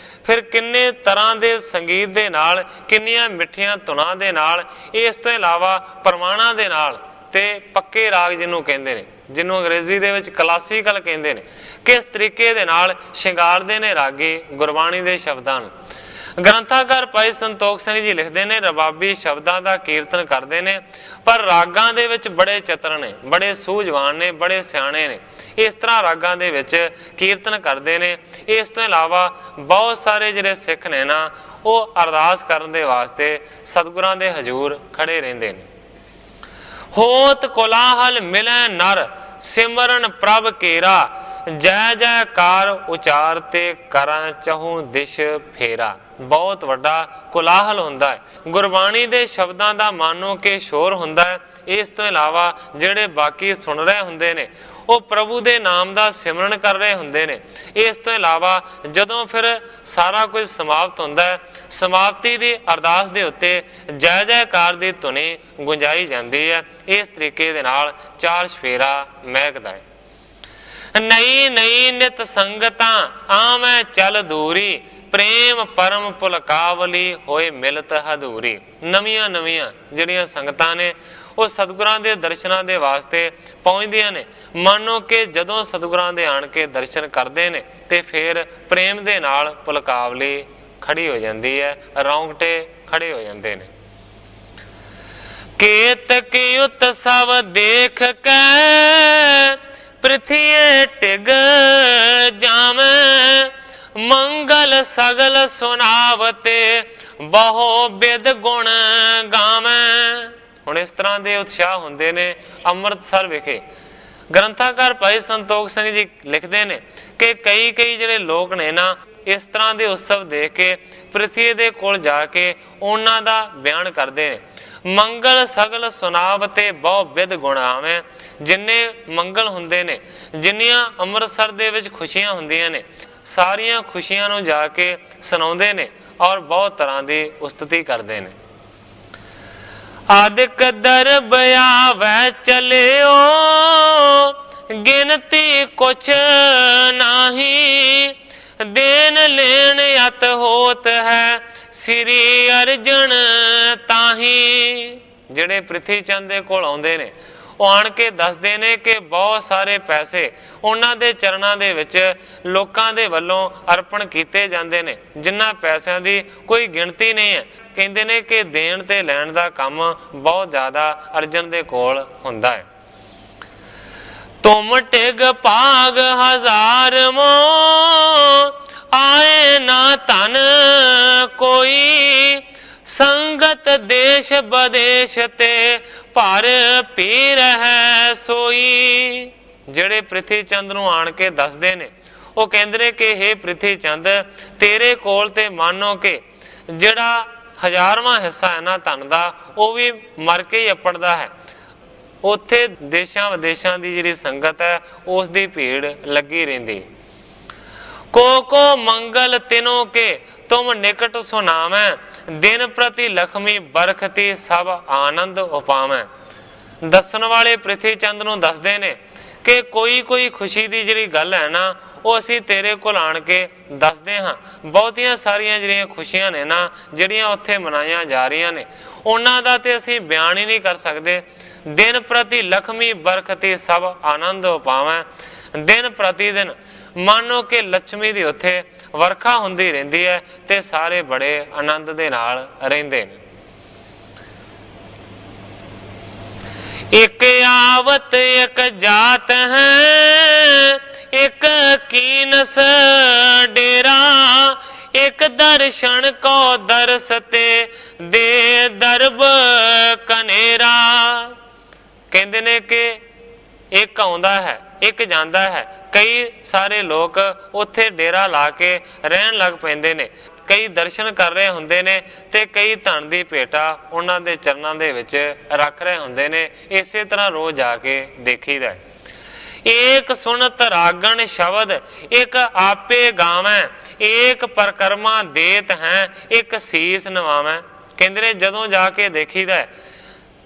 ਫਿਰ ਕਿੰਨੇ ਤਰ੍ਹਾਂ ਦੇ ਸੰਗੀਤ ਦੇ ਨਾਲ, ਕਿੰਨੀਆਂ ਮਿੱਠੀਆਂ ਧੁਨਾਂ ਦੇ ਨਾਲ, ਇਸ ਤੋਂ ਇਲਾਵਾ ਪ੍ਰਮਾਣਾਂ ਦੇ ਨਾਲ ਤੇ ਪੱਕੇ ਰਾਗ ਜਿਹਨੂੰ ਕਹਿੰਦੇ ਨੇ, ਜਿਹਨੂੰ ਅੰਗਰੇਜ਼ੀ ਦੇ ਵਿੱਚ ਕਲਾਸੀਕਲ ਕਹਿੰਦੇ ਨੇ, ਕਿਸ ਤਰੀਕੇ ਦੇ ਨਾਲ ਸ਼ਿੰਗਾਰਦੇ ਨੇ ਰਾਗੀ ਗੁਰਬਾਣੀ ਦੇ ਸ਼ਬਦਾਂ ਨੂੰ। ਗ੍ਰੰਥਾਕਾਰ ਭਾਈ ਸੰਤੋਖ ਸਿੰਘ ਜੀ ਲਿਖਦੇ ਨੇ ਰਬਾਬੀ ਸ਼ਬਦਾਂ ਦਾ ਕੀਰਤਨ ਕਰਦੇ ਨੇ ਪਰ ਰਾਗਾਂ ਦੇ ਵਿੱਚ ਬੜੇ ਚਤਰ ਨੇ, ਬੜੇ ਸੂਝਵਾਨ ਨੇ, ਬੜੇ ਸਿਆਣੇ ਨੇ। ਇਸ ਤਰ੍ਹਾਂ ਰਾਗਾਂ ਦੇ ਵਿੱਚ ਕੀਰਤਨ ਕਰਦੇ ਨੇ। ਇਸ ਤੋਂ ਇਲਾਵਾ ਬਹੁਤ ਸਾਰੇ ਜਿਹੜੇ ਸਿੱਖ ਨੇ ਨਾ ਉਹ ਅਰਦਾਸ ਕਰਨ ਦੇ ਵਾਸਤੇ ਸਤਿਗੁਰਾਂ ਦੇ ਹਜ਼ੂਰ ਖੜੇ ਰਹਿੰਦੇ ਨੇ। ਹੋਤ ਕੋਲਾਹਲ ਮਿਲੈ ਨਰ ਸਿਮਰਨ ਪ੍ਰਭ ਕੇਰਾ ਜੈ ਜੈਕਾਰ ਉਚਾਰ ਤੇ ਕਰਾਂ ਚਹੂ ਦਿਸ਼ ਫੇਰਾ। ਬਹੁਤ ਵੱਡਾ ਕੋਲਾਹਲ ਹੁੰਦਾ ਹੈ, ਗੁਰਬਾਣੀ ਦੇ ਸ਼ਬਦਾਂ ਦਾ ਮਾਨੋ ਕਿ ਸ਼ੋਰ ਹੁੰਦਾ ਹੈ। ਇਸ ਤੋਂ ਇਲਾਵਾ ਜਿਹੜੇ ਬਾਕੀ ਸੁਣ ਰਹੇ ਹੁੰਦੇ ਨੇ ਉਹ ਪ੍ਰਭੂ ਦੇ ਨਾਮ ਦਾ ਸਿਮਰਨ ਕਰ ਰਹੇ ਹੁੰਦੇ ਨੇ। ਇਸ ਤੋਂ ਇਲਾਵਾ ਜਦੋਂ ਫਿਰ ਸਾਰਾ ਕੁਝ ਸਮਾਪਤ ਹੁੰਦਾ ਹੈ, ਸਮਾਪਤੀ ਦੀ ਅਰਦਾਸ ਦੇ ਉੱਤੇ ਜੈ ਜੈਕਾਰ ਦੀ ਧੁਨੀ ਗੁੰਜਾਈ ਜਾਂਦੀ ਹੈ। ਇਸ ਤਰੀਕੇ ਦੇ ਨਾਲ ਚਾਰ ਸਫੇਰਾ ਮਹਿਕਦਾ ਹੈ। ਨਈ ਨਈ ਨਿਤ ਸੰਗਤਾਂ ਆਵੇਂ ਚਲ ਦੂਰੀ ਪ੍ਰੇਮ ਪਰਮ ਪੁਲਕਾਵਲੀ ਹੋਏ ਮਿਲਤ ਹਦੂਰੀ। ਨਵੀਆਂ ਨਵੀਆਂ ਜਿਹੜੀਆਂ ਸੰਗਤਾਂ ਨੇ ਉਹ ਸਤਿਗੁਰਾਂ ਦੇ ਦਰਸ਼ਨਾਂ ਦੇ ਵਾਸਤੇ ਪਹੁੰਚਦੀਆਂ ਨੇ। ਮਾਨੋ ਕਿ ਜਦੋਂ ਸਤਿਗੁਰਾਂ ਦੇ ਆਣ ਕੇ ਦਰਸ਼ਨ ਕਰਦੇ ਨੇ ਤੇ ਫਿਰ ਪ੍ਰੇਮ ਦੇ ਨਾਲ ਪੁਲਕਾਵਲੀ ਖੜੀ ਹੋ ਜਾਂਦੀ ਹੈ, ਰੌਂਗਟੇ ਖੜੇ ਹੋ ਜਾਂਦੇ ਨੇ। ਕੇਤਕ ਉਤਸਵ ਦੇਖ ਕੇ ਪ੍ਰਿਥੀਏ ਟਿਗ ਜਾਵੇਂ ਮੰਗਲ ਸਗਲ ਸੁਨਾਵਤੇ ਬਹੁ ਬਿਦ ਗੁਣ ਗਾਵੇਂ। ਹੁਣ ਇਸ ਤਰ੍ਹਾਂ ਦੇ ਉਤਸ਼ਾਹ ਹੁੰਦੇ ਨੇ ਅੰਮ੍ਰਿਤਸਰ ਵਿਖੇ। ਗ੍ਰੰਥਾਕਾਰ ਭਾਈ ਸੰਤੋਖ ਸਿੰਘ ਜੀ ਲਿਖਦੇ ਨੇ ਕਿ ਕਈ ਜਿਹੜੇ ਲੋਕ ਨੇ ਨਾ ਇਸ ਤਰ੍ਹਾਂ ਦੇ ਉਤਸਵ ਦੇਖ ਕੇ ਪ੍ਰਿਥੀ ਦੇ ਕੋਲ ਜਾ ਕੇ ਉਹਨਾਂ ਦਾ ਬਿਆਨ ਕਰਦੇ ਨੇ। ਮੰਗਲ ਸਗਲ ਸੁਨਾਵਤੇ ਬਹੁ ਬਿਦ ਗੁਣ ਆਵੇਂ। ਜਿੰਨੇ ਮੰਗਲ ਹੁੰਦੇ ਨੇ, ਜਿੰਨੀਆਂ ਅੰਮ੍ਰਿਤਸਰ ਦੇ ਵਿੱਚ ਖੁਸ਼ੀਆਂ ਹੁੰਦੀਆਂ ਨੇ, ਸਾਰੀਆਂ ਖੁਸ਼ੀਆਂ ਨੂੰ ਜਾ ਕੇ ਸੁਣਾਉਂਦੇ ਨੇ ਔਰ ਬਹੁਤ ਤਰ੍ਹਾਂ ਦੀ ਉਸਤਤੀ ਕਰਦੇ ਨੇ। ਆਦਿਕ ਦਰਬ ਆਵੈ ਚਲਿਓ गिनती कुछ नाही, देन लेन अत होत है श्री अर्जन ताही। ਜਿਹੜੇ ਪ੍ਰਿਥੀ ਚੰਦ ਦੇ ਕੋਲ ਆਉਂਦੇ ਨੇ ਉਹ ਆਣ ਕੇ ਦੱਸਦੇ ਨੇ ਕਿ ਬਹੁਤ ਸਾਰੇ ਪੈਸੇ ਉਹਨਾਂ ਦੇ ਚਰਨਾਂ ਦੇ ਵਿੱਚ ਲੋਕਾਂ ਦੇ ਵੱਲੋਂ ਅਰਪਣ ਕੀਤੇ ਜਾਂਦੇ ਨੇ, ਜਿਨ੍ਹਾਂ ਪੈਸਿਆਂ ਦੀ ਕੋਈ ਗਿਣਤੀ ਨਹੀਂ ਹੈ। ਕਹਿੰਦੇ ਨੇ ਕਿ ਦੇਣ ਤੇ ਲੈਣ ਦਾ ਕੰਮ ਬਹੁਤ ਜ਼ਿਆਦਾ ਅਰਜਨ ਦੇ ਕੋਲ ਹੁੰਦਾ ਹੈ। ਤੁਮ ਟਿਗ ਭਾਗ ਹਜ਼ਾਰ ਮੋ ਆਏ ਨਾ ਧਨ ਕੋਈ, ਸੰਗਤ ਦੇਸ਼ ਵਿਦੇਸ਼ ਤੇ ਭਰ ਪੀ ਰਹਿ ਸੋਈ। ਜਿਹੜੇ ਪ੍ਰਿਥੀ ਚੰਦ ਨੂੰ ਆਣ ਕੇ ਦੱਸਦੇ ਨੇ ਉਹ ਕਹਿੰਦੇ ਨੇ ਕਿ ਹੇ ਪ੍ਰਿਥੀ ਚੰਦ, ਤੇਰੇ ਕੋਲ ਤੇ ਮਾਨੋ ਕਿ ਜਿਹੜਾ ਹਜ਼ਾਰਵਾਂ ਹਿੱਸਾ ਹੈ ਨਾ ਧਨ ਦਾ, ਉਹ ਵੀ ਮਰ ਕੇ ਹੀ ਅੱਪੜਦਾ ਹੈ। ਉੱਥੇ ਦੇਸ਼ਾਂ ਵਿਦੇਸ਼ਾਂ ਦੀ ਜਿਹੜੀ ਸੰਗਤ ਹੈ ਉਸ ਦੀ ਭੀੜ ਲੱਗੀ ਰਹਿੰਦੀ। को मंगल तिनों के तुम निकट सुनावै, दिन प्रति लक्ष्मी बरखती सब आनंद उपावै। दसन वाले ਪ੍ਰਿਥੀ ਚੰਦ ਨੂੰ ਦੱਸਦੇ ਨੇ ਕਿ ਕੋਈ खुशी ਦੀ ਜਿਹੜੀ ਗੱਲ ਹੈ ਨਾ ਉਹ ਅਸੀਂ ਤੇਰੇ ਕੋਲ ਆਣ ਕੇ ਦੱਸਦੇ ਹਾਂ। ਬਹੁਤੀਆਂ ਸਾਰੀਆਂ ਜਿਹੜੀਆਂ ਖੁਸ਼ੀਆਂ ਨੇ ਨਾ ਜਿਹੜੀਆਂ ਉੱਥੇ ਮਨਾਈਆਂ ਜਾ ਰਹੀਆਂ ਨੇ ਉਹਨਾਂ ਦਾ ਤੇ ਅਸੀਂ ਬਿਆਨ ਹੀ ਨਹੀਂ ਕਰ ਸਕਦੇ। ਦਿਨ ਪ੍ਰਤੀ ਲక్ష్ਮੀ ਬਰਖਤੀ ਸਭ ਆਨੰਦ ਉਪਾਵੈ। ਦਿਨ ਪ੍ਰਤੀ ਦਿਨ ਮਾਨੋ ਕਿ ਲక్ష్ਮੀ ਦੀ ਉੱਥੇ ਵਰਖਾ ਹੁੰਦੀ ਰਹਿੰਦੀ ਹੈ ਤੇ ਸਾਰੇ ਬੜੇ ਆਨੰਦ ਦੇ ਨਾਲ ਰਹਿੰਦੇ ਨੇ। ਇੱਕ ਆਵਤ ਇੱਕ ਜਾਤ ਹੈ, ਇੱਕ ਕੀਨਸ ਡੇਰਾ, ਇੱਕ ਦਰਸ਼ਨ ਕੋ ਦਰਸ ਤੇ ਦੇ ਦਰਬ ਕਨੇਰਾ। ਕਹਿੰਦੇ ਨੇ ਕਿ ਇੱਕ ਆਉਂਦਾ ਹੈ ਇੱਕ ਜਾਂਦਾ ਹੈ। ਕਈ ਸਾਰੇ ਲੋਕ ਉੱਥੇ ਡੇਰਾ ਲਾ ਕੇ ਰਹਿਣ ਲੱਗ ਪੈਂਦੇ ਨੇ, ਕਈ ਦਰਸ਼ਨ ਕਰ ਰਹੇ ਹੁੰਦੇ ਨੇ ਤੇ ਕਈ ਧਨ ਦੀ ਭੇਟਾ ਉਹਨਾਂ ਦੇ ਚਰਨਾਂ ਦੇ ਵਿੱਚ ਰੱਖ ਰਹੇ ਹੁੰਦੇ ਨੇ। ਇਸੇ ਤਰ੍ਹਾਂ ਰੋਜ਼ ਜਾ ਕੇ ਦੇਖੀਦਾ। ਏਕ ਸੁਣਤ ਰਾਗਣ ਸ਼ਬਦ ਇੱਕ ਆਪੇ ਗਾਵੈ, ਏਕ ਪਰਕਰਮਾ ਦੇਤ ਹੈ ਇੱਕ ਸੀਸ ਨਵਾਵੈ। ਕਹਿੰਦੇ ਨੇ ਜਦੋਂ ਜਾ ਕੇ ਦੇਖੀਦਾ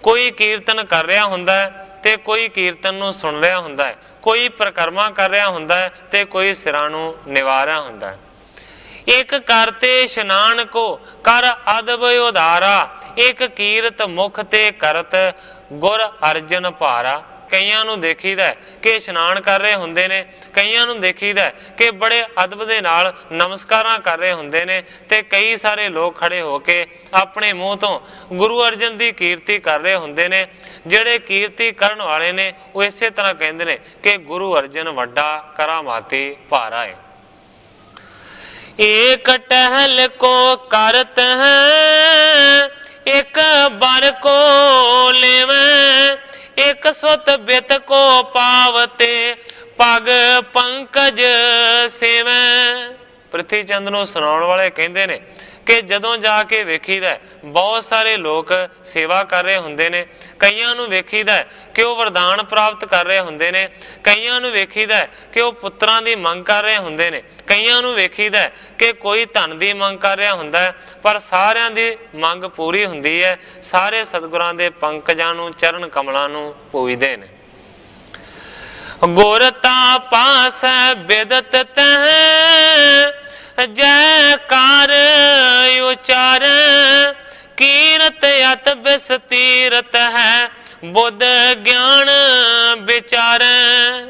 ਕੋਈ ਕੀਰਤਨ ਕਰ ਰਿਹਾ ਹੁੰਦਾ ਤੇ ਕੋਈ ਕੀਰਤਨ ਨੂੰ ਸੁਣ ਰਿਹਾ ਹੁੰਦਾ, ਕੋਈ ਪ੍ਰਕਰਮਾ ਕਰ ਰਿਹਾ ਹੁੰਦਾ ਤੇ ਕੋਈ ਸਿਰਾਂ ਨੂੰ ਨਿਵਾ ਰਿਹਾ ਹੁੰਦਾ। ਇੱਕ ਕਰਤੇ ਇਸ਼ਨਾਨ ਕੋ ਕਰ ਅਦਬ ਉਧਾਰਾ, ਇੱਕ ਕੀਰਤ ਮੁਖ ਤੇ ਕਰਤ ਗੁਰ ਅਰਜਨ ਭਾਰਾ। ਕਈਆਂ ਨੂੰ ਦੇਖੀਦਾ ਕਿ ਇਸ਼ਨਾਨ ਕਰ ਰਹੇ ਹੁੰਦੇ ਨੇ, ਕਈਆਂ ਨੂੰ ਦੇਖੀਦਾ ਕਿ ਬੜੇ ਅਦਬ ਦੇ ਨਾਲ ਨਮਸਕਾਰਾਂ ਕਰ ਰਹੇ ਹੁੰਦੇ ਨੇ ਤੇ ਕਈ ਸਾਰੇ ਲੋਕ ਖੜੇ ਹੋ ਕੇ ਆਪਣੇ ਮੂੰਹ ਤੋਂ ਗੁਰੂ ਅਰਜਨ ਦੀ ਕੀਰਤੀ ਕਰ ਰਹੇ ਹੁੰਦੇ ਨੇ। ਜਿਹੜੇ ਕੀਰਤੀ ਕਰਨ ਵਾਲੇ ਨੇ ਉਹ ਇਸੇ ਤਰ੍ਹਾਂ ਕਹਿੰਦੇ ਨੇ ਕਿ ਗੁਰੂ ਅਰਜਨ ਵੱਡਾ ਕਰਾਮਾਤੀ ਭਾਰਾ ਹੈ। ਏਕ ਟਹਿਲ ਕੋ ਕਰਤ ਹੈ, ਇੱਕ ਬਰ ਕੋ ਲੇਵੈ, ਇੱਕ ਸੁਤ ਬਿਤ ਕੋ ਪਾਵਤੇ ਪਗ ਪੰਕਜ ਸੇਵੈ। ਪ੍ਰਿਥੀ ਚੰਦ ਨੂੰ ਸੁਣਾਉਣ ਵਾਲੇ ਕਹਿੰਦੇ ਨੇ ਕਿ ਜਦੋਂ ਜਾ ਕੇ ਵੇਖੀਦਾ ਬਹੁਤ ਸਾਰੇ ਲੋਕ ਸੇਵਾ ਕਰ ਰਹੇ ਹੁੰਦੇ ਨੇ, ਕਈਆਂ ਨੂੰ ਵੇਖੀਦਾ ਕਿ ਉਹ ਵਰਦਾਨ ਪ੍ਰਾਪਤ ਕਰ ਰਹੇ ਹੁੰਦੇ ਨੇ, ਕਈਆਂ ਨੂੰ ਵੇਖੀਦਾ ਕਿ ਉਹ ਪੁੱਤਰਾਂ ਦੀ ਮੰਗ ਕਰ ਰਹੇ ਹੁੰਦੇ ਨੇ, ਕਈਆਂ ਨੂੰ ਵੇਖੀਦਾ ਕਿ ਕੋਈ ਧਨ ਦੀ ਮੰਗ ਕਰ ਰਿਹਾ ਹੁੰਦਾ, ਪਰ ਸਾਰਿਆਂ ਦੀ ਮੰਗ ਪੂਰੀ ਹੁੰਦੀ ਹੈ। ਸਾਰੇ ਸਤਿਗੁਰਾਂ ਦੇ ਪੰਕਜਾਂ ਨੂੰ ਚਰਨ ਕਮਲਾਂ ਨੂੰ ਪੂਜਦੇ ਨੇ। ਗੁਰ ਤਾ ਪਾਸੈ ਬਿਦਤ ਤਹਿ ਜੈਕਾਰ ਉਚਾਰੈ, ਕੀਰਤ ਅਤ ਬਿਸਤੀਰਤ ਹੈ ਬੁੱਧ ਗਿਆਨ ਵਿਚਾਰੈ।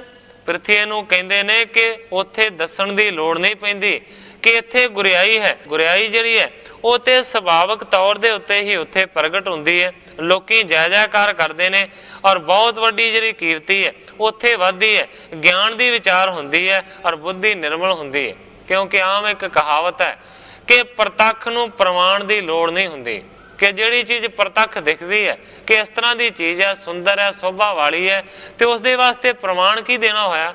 ਪ੍ਰਿਥੀ ਨੂੰ ਕਹਿੰਦੇ ਨੇ ਕਿ ਉੱਥੇ ਦੱਸਣ ਦੀ ਲੋੜ ਨਹੀਂ ਪੈਂਦੀ ਕਿ ਇੱਥੇ ਗੁਰਿਆਈ ਹੈ। ਗੁਰਿਆਈ ਜਿਹੜੀ ਹੈ ਉਹ ਤੇ ਸੁਭਾਵਿਕ ਤੌਰ ਦੇ ਉੱਤੇ ਹੀ ਉੱਥੇ ਪ੍ਰਗਟ ਹੁੰਦੀ ਹੈ। ਲੋਕੀ ਜੈ ਜੈਕਾਰ ਕਰਦੇ ਨੇ ਔਰ ਬਹੁਤ ਵੱਡੀ ਜਿਹੜੀ ਕੀਰਤੀ ਹੈ ਉੱਥੇ ਵੱਧਦੀ ਹੈ। ਗਿਆਨ ਦੀ ਵਿਚਾਰ ਹੁੰਦੀ ਹੈ ਔਰ ਬੁੱਧੀ ਨਿਰਮਲ ਹੁੰਦੀ ਹੈ। ਕਿਉਂਕਿ ਆਮ ਇੱਕ ਕਹਾਵਤ ਹੈ ਕਿ ਪ੍ਰਤੱਖ ਨੂੰ ਪ੍ਰਮਾਣ ਦੀ ਲੋੜ ਨਹੀਂ ਹੁੰਦੀ, ਕਿ ਜਿਹੜੀ ਚੀਜ਼ ਪ੍ਰਤੱਖ ਦਿਖਦੀ ਹੈ ਕਿ ਇਸ ਤਰ੍ਹਾਂ ਦੀ ਚੀਜ਼ ਹੈ, ਸੁੰਦਰ ਹੈ, ਸ਼ੋਭਾ ਵਾਲੀ ਹੈ, ਤੇ ਉਸ ਦੇ ਵਾਸਤੇ ਪ੍ਰਮਾਣ ਕੀ ਦੇਣਾ ਹੋਇਆ।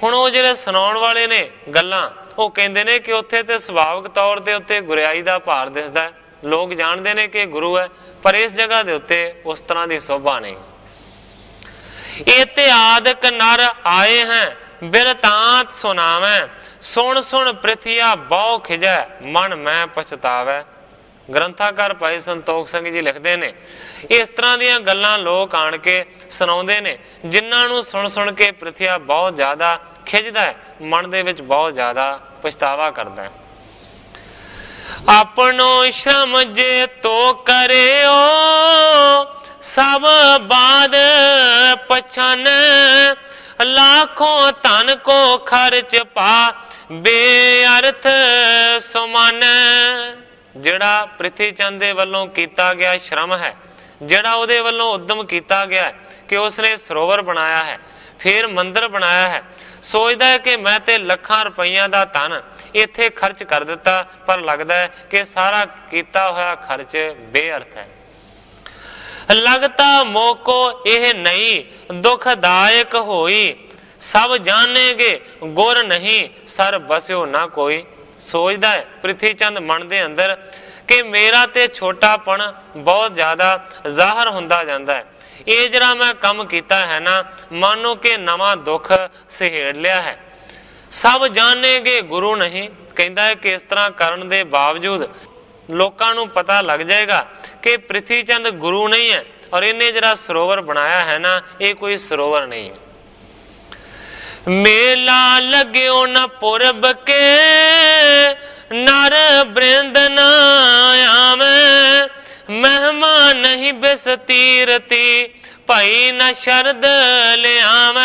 ਹੁਣ ਉਹ ਜਿਹੜੇ ਸੁਣਾਉਣ ਵਾਲੇ ਨੇ ਗੱਲਾਂ ਉਹ ਕਹਿੰਦੇ ਨੇ ਕਿ ਉੱਥੇ ਤੇ ਸੁਭਾਵਿਕ ਤੌਰ ਤੇ ਉੱਤੇ ਗੁਰਿਆਈ ਦਾ ਭਾਰ ਦਿਸਦਾ ਹੈ, ਲੋਕ ਜਾਣਦੇ ਨੇ ਕਿ ਗੁਰੂ ਹੈ, ਪਰ ਇਸ ਜਗ੍ਹਾ ਦੇ ਉੱਤੇ ਉਸ ਤਰ੍ਹਾਂ ਦੀ ਸ਼ੋਭਾ ਨਹੀਂ। ਇਤਿਆਦਿਕ ਨਰ ਆਏ ਹੈ ਬਿਰਤਾਂਤ ਸੁਣਾਵੈ, ਸੁਣ ਸੁਣ ਪ੍ਰਿਥਿਆ ਬਹੁ ਖਿਜੈ ਮਨ ਮੈਂ ਪਛਤਾਵੈ। ग्रंथाकार भाई संतोख सिंह जी लिखते हैं, इस तरह ਦੀਆਂ ਗੱਲਾਂ लोग आण के सुणाਉਂਦੇ ने, जिन्हां नूं सुन सुन के ਪ੍ਰਿਥਿਆ बहुत ज़्यादा खिंचदा है, मन दे विच बहुत ज़्यादा पछतावा करदा है। अपनो श्रम जे तो करेओ सब बाद पछन, लाखों धन को खर्च पा बेअर्थ सुमन। जिहड़ा ਪ੍ਰਿਥੀ ਚੰਦ ਦੇ ਵੱਲੋਂ ਕੀਤਾ ਗਿਆ श्रम है, जिहड़ा ਉਹਦੇ ਵੱਲੋਂ उद्यम किया गया है कि उसने सरोवर बनाया है, फिर मंदिर बनाया है, सोचता है कि मैं तो ਲੱਖਾਂ रुपया का धन इत्थे खर्च कर दिता, पर लगता है कि सारा किया होया खर्च बेअर्थ है। लगता मोको यह नहीं दुखदायक होई, सब जानेगे गुर नहीं सर बस्यो ना कोई। सोचता है ਪ੍ਰਿਥੀ ਚੰਦ मन के अंदर कि मेरा ते छोटापन बहुत ज्यादा जाहिर होंदा जांदा है, ये जरा मैं कम किया है ना, मानो कि नवा दुख सहेड़ लिया है। सब जानेगे गुरु नहीं, कहता है कि इस तरह करने के बावजूद लोकां नूं पता लग जाएगा कि ਪ੍ਰਿਥੀ ਚੰਦ गुरु नहीं है, और इन्हें जरा सरोवर बनाया है ना, ये कोई सरोवर नहीं है। मेला लग्यो न पुरब के नर बृंद नायाम, महिमा नहीं बिसतीरती भाई न शरद लियाम।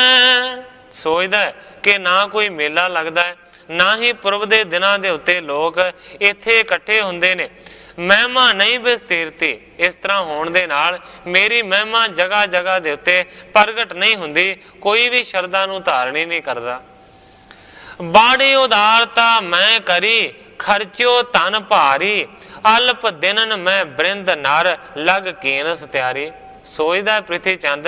सोचदा है कि ना कोई मेला लगता है, ना ही पुरब के दिनों के उत्ते लोग इत्थे इकट्ठे हुंदे ने, महिमा नहीं विस्तीरती। इस तरह होने दे नाल मेरी महिमा जगह जगह दे उत्ते प्रगट नहीं हुंदी, कोई भी शरदा नूं धारण ही नहीं करता। बाड़ी उदारता मैं करी खर्चो धन भारी, अल्प दिनन मैं बृंद नर लग कीनस तैयारी। सोचदा ਪ੍ਰਿਥੀ ਚੰਦ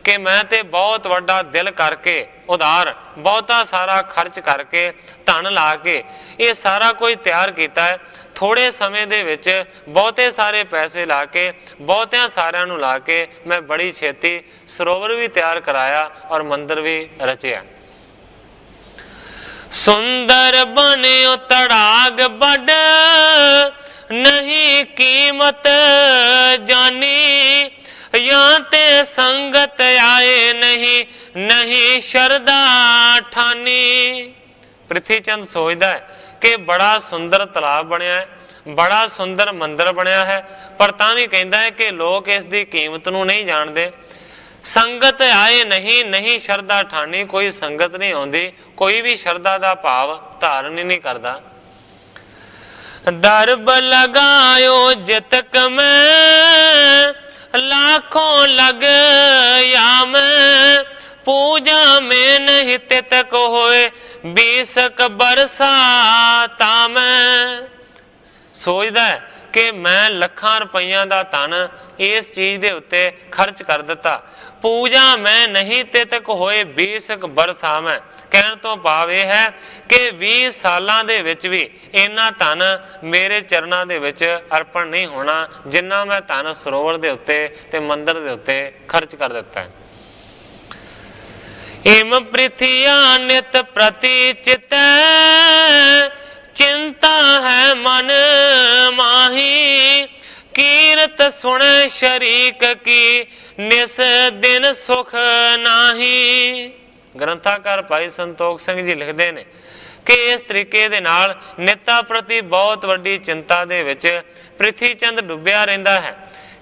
कि मैं ते बहुत वड्डा दिल करके उदार बहुता सारा खर्च करके धन ला के ये सारा कुछ तैयार किया है, थोड़े समय दे विच बहुते सारे पैसे ला के बहुतिया सारियां नूं ला के मैं बड़ी छेती सरोवर भी तैयार कराया और मंदिर भी रचिया। सुंदर बनियो तड़ाग बड़ नहीं कीमत जानी, या ते संगत आए नहीं नहीं शरदा ठानी। ਪ੍ਰਿਥੀ ਚੰਦ सोचता है कि बड़ा सुंदर तलाब बनया है, बड़ा सुंदर मंदिर बनया है, पर तां भी कहता है कि लोग इसकी कीमत नूं नहीं जानते। संगत आए नहीं नहीं शरदा ठानी, कोई संगत नहीं आउंदी, कोई भी शरदा का भाव धारण ही नहीं करता। दरब लगायो जितक में लाखों लग याम, पूजा में नहीं तितक होए बीसक बरसा ताम। सोचदा है कि मैं ਲੱਖਾਂ रुपया का धन इस चीज के उत्ते खर्च कर दिता, पूजा में नहीं तितक होए बीसक बरसा में। कहने तो भाव यह है कि 20 सालों दे विच भी इन्ना धन मेरे चरणों दे विच अर्पण नहीं होना जिन्ना मैं धन सरोवर दे उत्ते ते मंदिर दे उत्ते खर्च कर दिता है। इम ਪ੍ਰਿਥਿਆ नित प्रति चित चिंता है मन माही, कीरत सुने शरीक की निस दिन सुख नाही। ग्रंथाकार भाई संतोख सिंह जी लिखते हैं कि इस तरीके दे नाल निता प्रति बहुत वड्डी चिंता दे विच ਪ੍ਰਿਥੀ ਚੰਦ डुबिया रहिंदा है।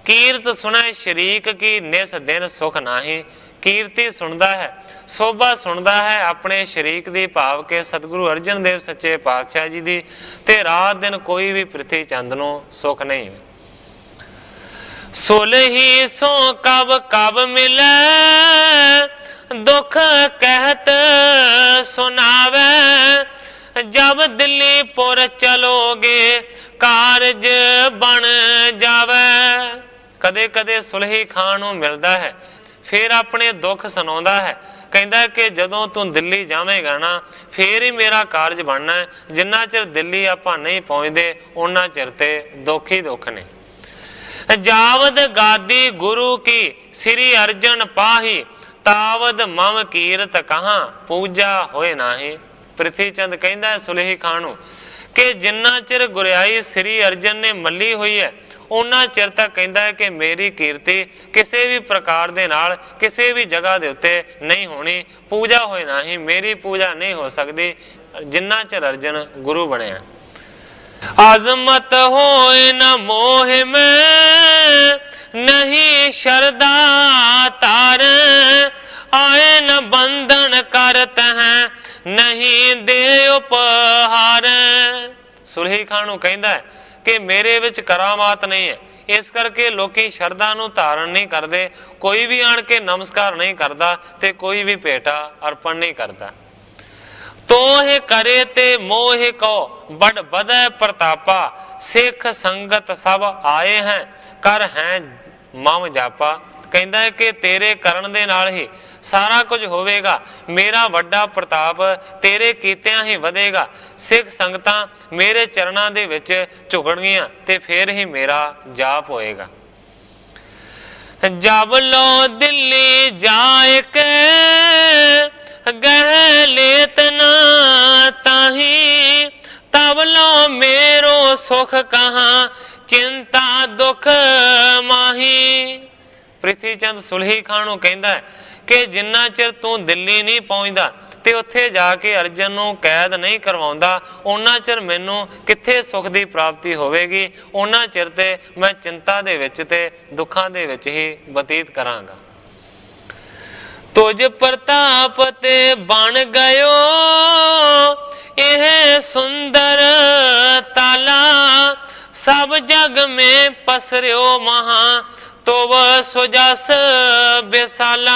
कीरत सुने शरीक की निस दिन सुख नाही, कीर्ति सुनता है, शोभा सुनता है अपने शरीक दी, भाव के सतगुरु अर्जन देव सच्चे पातशाह जी दी, ते रात दिन कोई भी ਪ੍ਰਿਥੀ ਚੰਦ नूं सुख नहीं। सुलही सो कब कब मिले दुख कहत सुनावे, जब दिल्ली पुर चलोगे कारज बन जावे। कदे कदे सुलही खान नूं मिलदा है, फिर अपने दुख सुनाउंदा है, कहता है कि जदों तू दिल्ली जावेगा ना फिर ही मेरा कारज बनना है, जिन्ना चिर दिल्ली आपां नहीं पहुंचते उन्ना चिर ते दुख ही दुख ने। जावद गादी गुरु की श्री अर्जन पाही, तावद मम कीरत कहां पूजा होए नाही। ਪ੍ਰਿਥੀ ਚੰਦ कहता है सुलही खान कि जिन्ना चिर गुरियाई श्री अर्जन ने मल्ली हुई है उन्ना चिर तक कहता है कि मेरी कीर्ति किसी भी प्रकार दे नाल किसी भी जगह दे उत्ते नहीं होनी, पूजा होए ना ही मेरी पूजा नहीं हो सकती जिन्ना चिर अर्जन गुरु बने। आजमत होए न मोह में नहीं शरदा तार, आए न बंधन करत हैं नहीं दे उपहार। सुलही खान नूं कहंदा है कि मेरे विच करामात नहीं है, इस करके लोकी शरदा नूं धारण नहीं करते, कोई भी आण के नमस्कार नहीं करता ते कोई भी भेटा अर्पण नहीं करता। तोह करे ते मोह को बड़ बदय प्रतापा, सिख संगत सब आए हैं कर हैं मम जापा। कहता है कि तेरे करण दे नाल ही सारा कुछ होवेगा, मेरा वड्डा प्रताप तेरे कीतियां ही वधेगा, सिख संगतां मेरे चरणां दे विच झुकणगीਆਂ ते फिर ही मेरा जाप होएगा। जब लो दिल्ली जाए के गह लेत ना ताही, तब लो मेरो सुख कहाँ चिंता दुख माही। ਪ੍ਰਿਥੀ ਚੰਦ ਸੁਲਹੀ ਖਾਨ ਨੂੰ ਕਹਿੰਦਾ ਹੈ ਕਿ ਜਿੰਨਾ ਚਿਰ ਤੂੰ ਦਿੱਲੀ ਨਹੀਂ ਪਹੁੰਚਦਾ ਤੇ ਉੱਥੇ ਜਾ ਕੇ ਅਰਜਨ ਨੂੰ ਕੈਦ ਨਹੀਂ ਕਰਵਾਉਂਦਾ, ਉਹਨਾਂ ਚਿਰ ਮੈਨੂੰ ਕਿੱਥੇ ਸੁਖ ਦੀ ਪ੍ਰਾਪਤੀ ਹੋਵੇਗੀ, ਉਹਨਾਂ ਚਿਰ ਤੇ ਮੈਂ ਚਿੰਤਾ ਦੇ ਵਿੱਚ ਤੇ ਦੁੱਖਾਂ ਦੇ ਵਿੱਚ ਹੀ ਬਤੀਤ ਕਰਾਂਗਾ। ਤੁਝ ਪ੍ਰਤਾਪ ਤੇ ਬਣ ਗਇਓ ਇਹ ਸੁੰਦਰ ਤਾਲਾ, ਸਭ ਜਗ में ਪਸਰਿਓ ਮਹਾ तो वह सुजस बेसाला।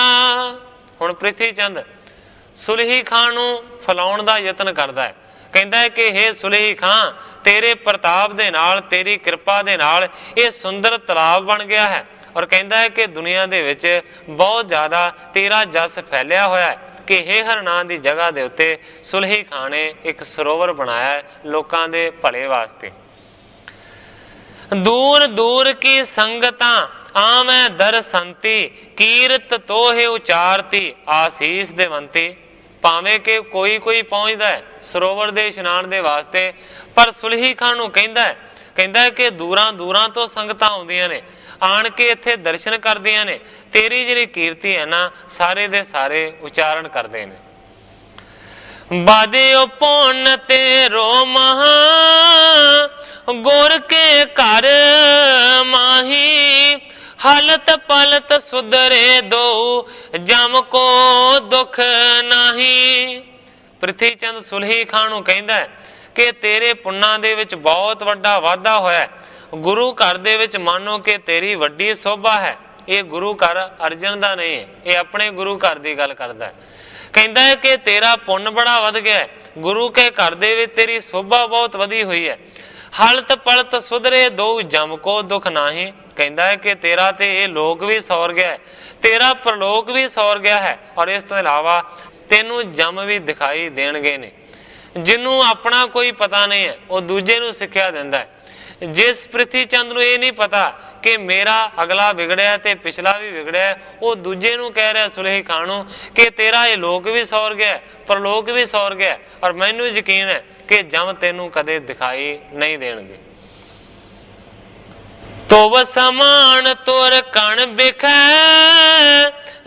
हुण ਪ੍ਰਿਥੀ ਚੰਦ ਸੁਲਹੀ ਖਾਨ ਨੂੰ ਫਲਾਉਣ ਦਾ ਯਤਨ ਕਰਦਾ ਹੈ, ਕਹਿੰਦਾ ਹੈ ਕਿ हे ਸੁਲਹੀ ਖਾਨ, ਤੇਰੇ ਪ੍ਰਤਾਪ ਦੇ ਨਾਲ ਤੇਰੀ ਕਿਰਪਾ ਦੇ ਨਾਲ ਇਹ ਸੁੰਦਰ ਤਲਾਬ ਬਣ ਗਿਆ ਹੈ, ਔਰ ਕਹਿੰਦਾ ਹੈ ਕਿ ਦੁਨੀਆ ਦੇ ਵਿੱਚ ਬਹੁਤ ਜ਼ਿਆਦਾ ਤੇਰਾ ਜਸ ਫੈਲਿਆ ਹੋਇਆ ਹੈ ਕਿ ਹੇਹਰ ਨਾਂ ਦੀ ਜਗ੍ਹਾ ਦੇ ਉੱਤੇ ਸੁਲਹੀ ਖਾਨ ਨੇ ਇੱਕ ਸਰੋਵਰ ਬਣਾਇਆ ਹੈ ਲੋਕਾਂ ਦੇ ਭਲੇ ਵਾਸਤੇ। दूर दूर की संगता आमै दरसंती, कीरत तोहे उचारती आसीस देवंती। ਭਾਵੇਂ ਕਿ ਕੋਈ ਕੋਈ ਪਹੁੰਚਦਾ ਹੈ ਸਰੋਵਰ ਦੇ ਇਸ਼ਨਾਨ ਦੇ ਵਾਸਤੇ, ਪਰ ਸੁਲਹੀ ਖਾਨ ਨੂੰ ਕਹਿੰਦਾ ਹੈ ਕਿ ਦੂਰਾਂ ਦੂਰਾਂ ਤੋਂ ਸੰਗਤਾਂ ਆਉਂਦੀਆਂ ਨੇ, ਆਣ ਕੇ ਇੱਥੇ ਦਰਸ਼ਨ ਕਰਦੀਆਂ ਨੇ, ਤੇਰੀ ਜਿਹੜੀ ਕੀਰਤੀ ਹੈ ਨਾ ਸਾਰੇ ਦੇ ਸਾਰੇ ਉਚਾਰਨ ਕਰਦੇ ਨੇ। ਬਾਦਿਓ ਪੁੰਨ ਤੇਰੋ ਮਹਾ गुर के घर माही, हलत पलत सुधरे दो जम को दुख नाही। ਪ੍ਰਿਥੀ ਚੰਦ ਸੁਲਹੀ ਖਾਨ ਨੂੰ ਕਹਿੰਦਾ ਹੈ ਕਿ ਤੇਰੇ ਪੁੰਨਾਂ ਦੇ ਵਿੱਚ ਬਹੁਤ ਵੱਡਾ ਵਾਧਾ ਹੋਇਆ, ਗੁਰੂ ਘਰ ਦੇ ਵਿੱਚ ਮਾਨੋ ਕਿ ਤੇਰੀ ਵੱਡੀ ਸੋਭਾ ਹੈ। ਇਹ ਗੁਰੂ ਘਰ ਅਰਜਨ ਦਾ ਨਹੀਂ ਹੈ, ਇਹ ਆਪਣੇ ਗੁਰੂ ਘਰ ਦੀ ਗੱਲ ਕਰਦਾ ਹੈ। ਕਹਿੰਦਾ ਹੈ ਕਿ ਤੇਰਾ ਪੁੰਨ ਬੜਾ ਵੱਧ ਗਿਆ, ਗੁਰੂ ਕੇ ਘਰ ਦੇ ਵਿੱਚ ਤੇਰੀ ਸੋਭਾ ਬਹੁਤ ਵਧੀ ਹੋਈ ਹੈ। ਹਲਤ ਪਲਤ ਸੁਧਰੇ ਦੋ ਜਮ ਕੋ ਦੁੱਖ ਨਾਹੀ। ਕਹਿੰਦਾ ਹੈ ਕਿ ਤੇਰਾ ਤੇ ਇਹ ਲੋਕ ਵੀ ਸੌਰ ਗਿਆ, ਤੇਰਾ ਪ੍ਰਲੋਕ ਵੀ ਸੌਰ ਗਿਆ ਹੈ, ਔਰ ਇਸ ਤੋਂ ਇਲਾਵਾ ਤੈਨੂੰ ਜਮ ਵੀ ਦਿਖਾਈ ਦੇਣਗੇ ਨੇ। ਜਿਹਨੂੰ ਆਪਣਾ ਕੋਈ ਪਤਾ ਨਹੀਂ ਹੈ ਉਹ ਦੂਜੇ ਨੂੰ ਸਿੱਖਿਆ ਦਿੰਦਾ ਹੈ। ਜਿਸ ਪ੍ਰਿਥੀ ਚੰਦ ਨੂੰ ਇਹ ਨਹੀਂ ਪਤਾ ਕਿ ਮੇਰਾ ਅਗਲਾ ਵਿਗੜਿਆ ਤੇ ਪਿਛਲਾ ਵੀ ਵਿਗੜਿਆ, ਉਹ ਦੂਜੇ ਨੂੰ ਕਹਿ ਰਿਹਾ ਸੁਲਹੀ ਖਾਨ ਨੂੰ ਕਿ ਤੇਰਾ ਇਹ ਲੋਕ ਵੀ ਸੌਰ ਗਿਆ, ਪ੍ਰਲੋਕ ਵੀ ਸੌਰ ਗਿਆ, ਔਰ ਮੈਨੂੰ ਯਕੀਨ ਹੈ ਕਿ ਜਮ ਤੈਨੂੰ ਕਦੇ ਦਿਖਾਈ ਨਹੀਂ ਦੇਣਗੇ। ਤੋਵ ਸਮਾਨ ਤੁਰ ਕਣ ਬਿਖੈ,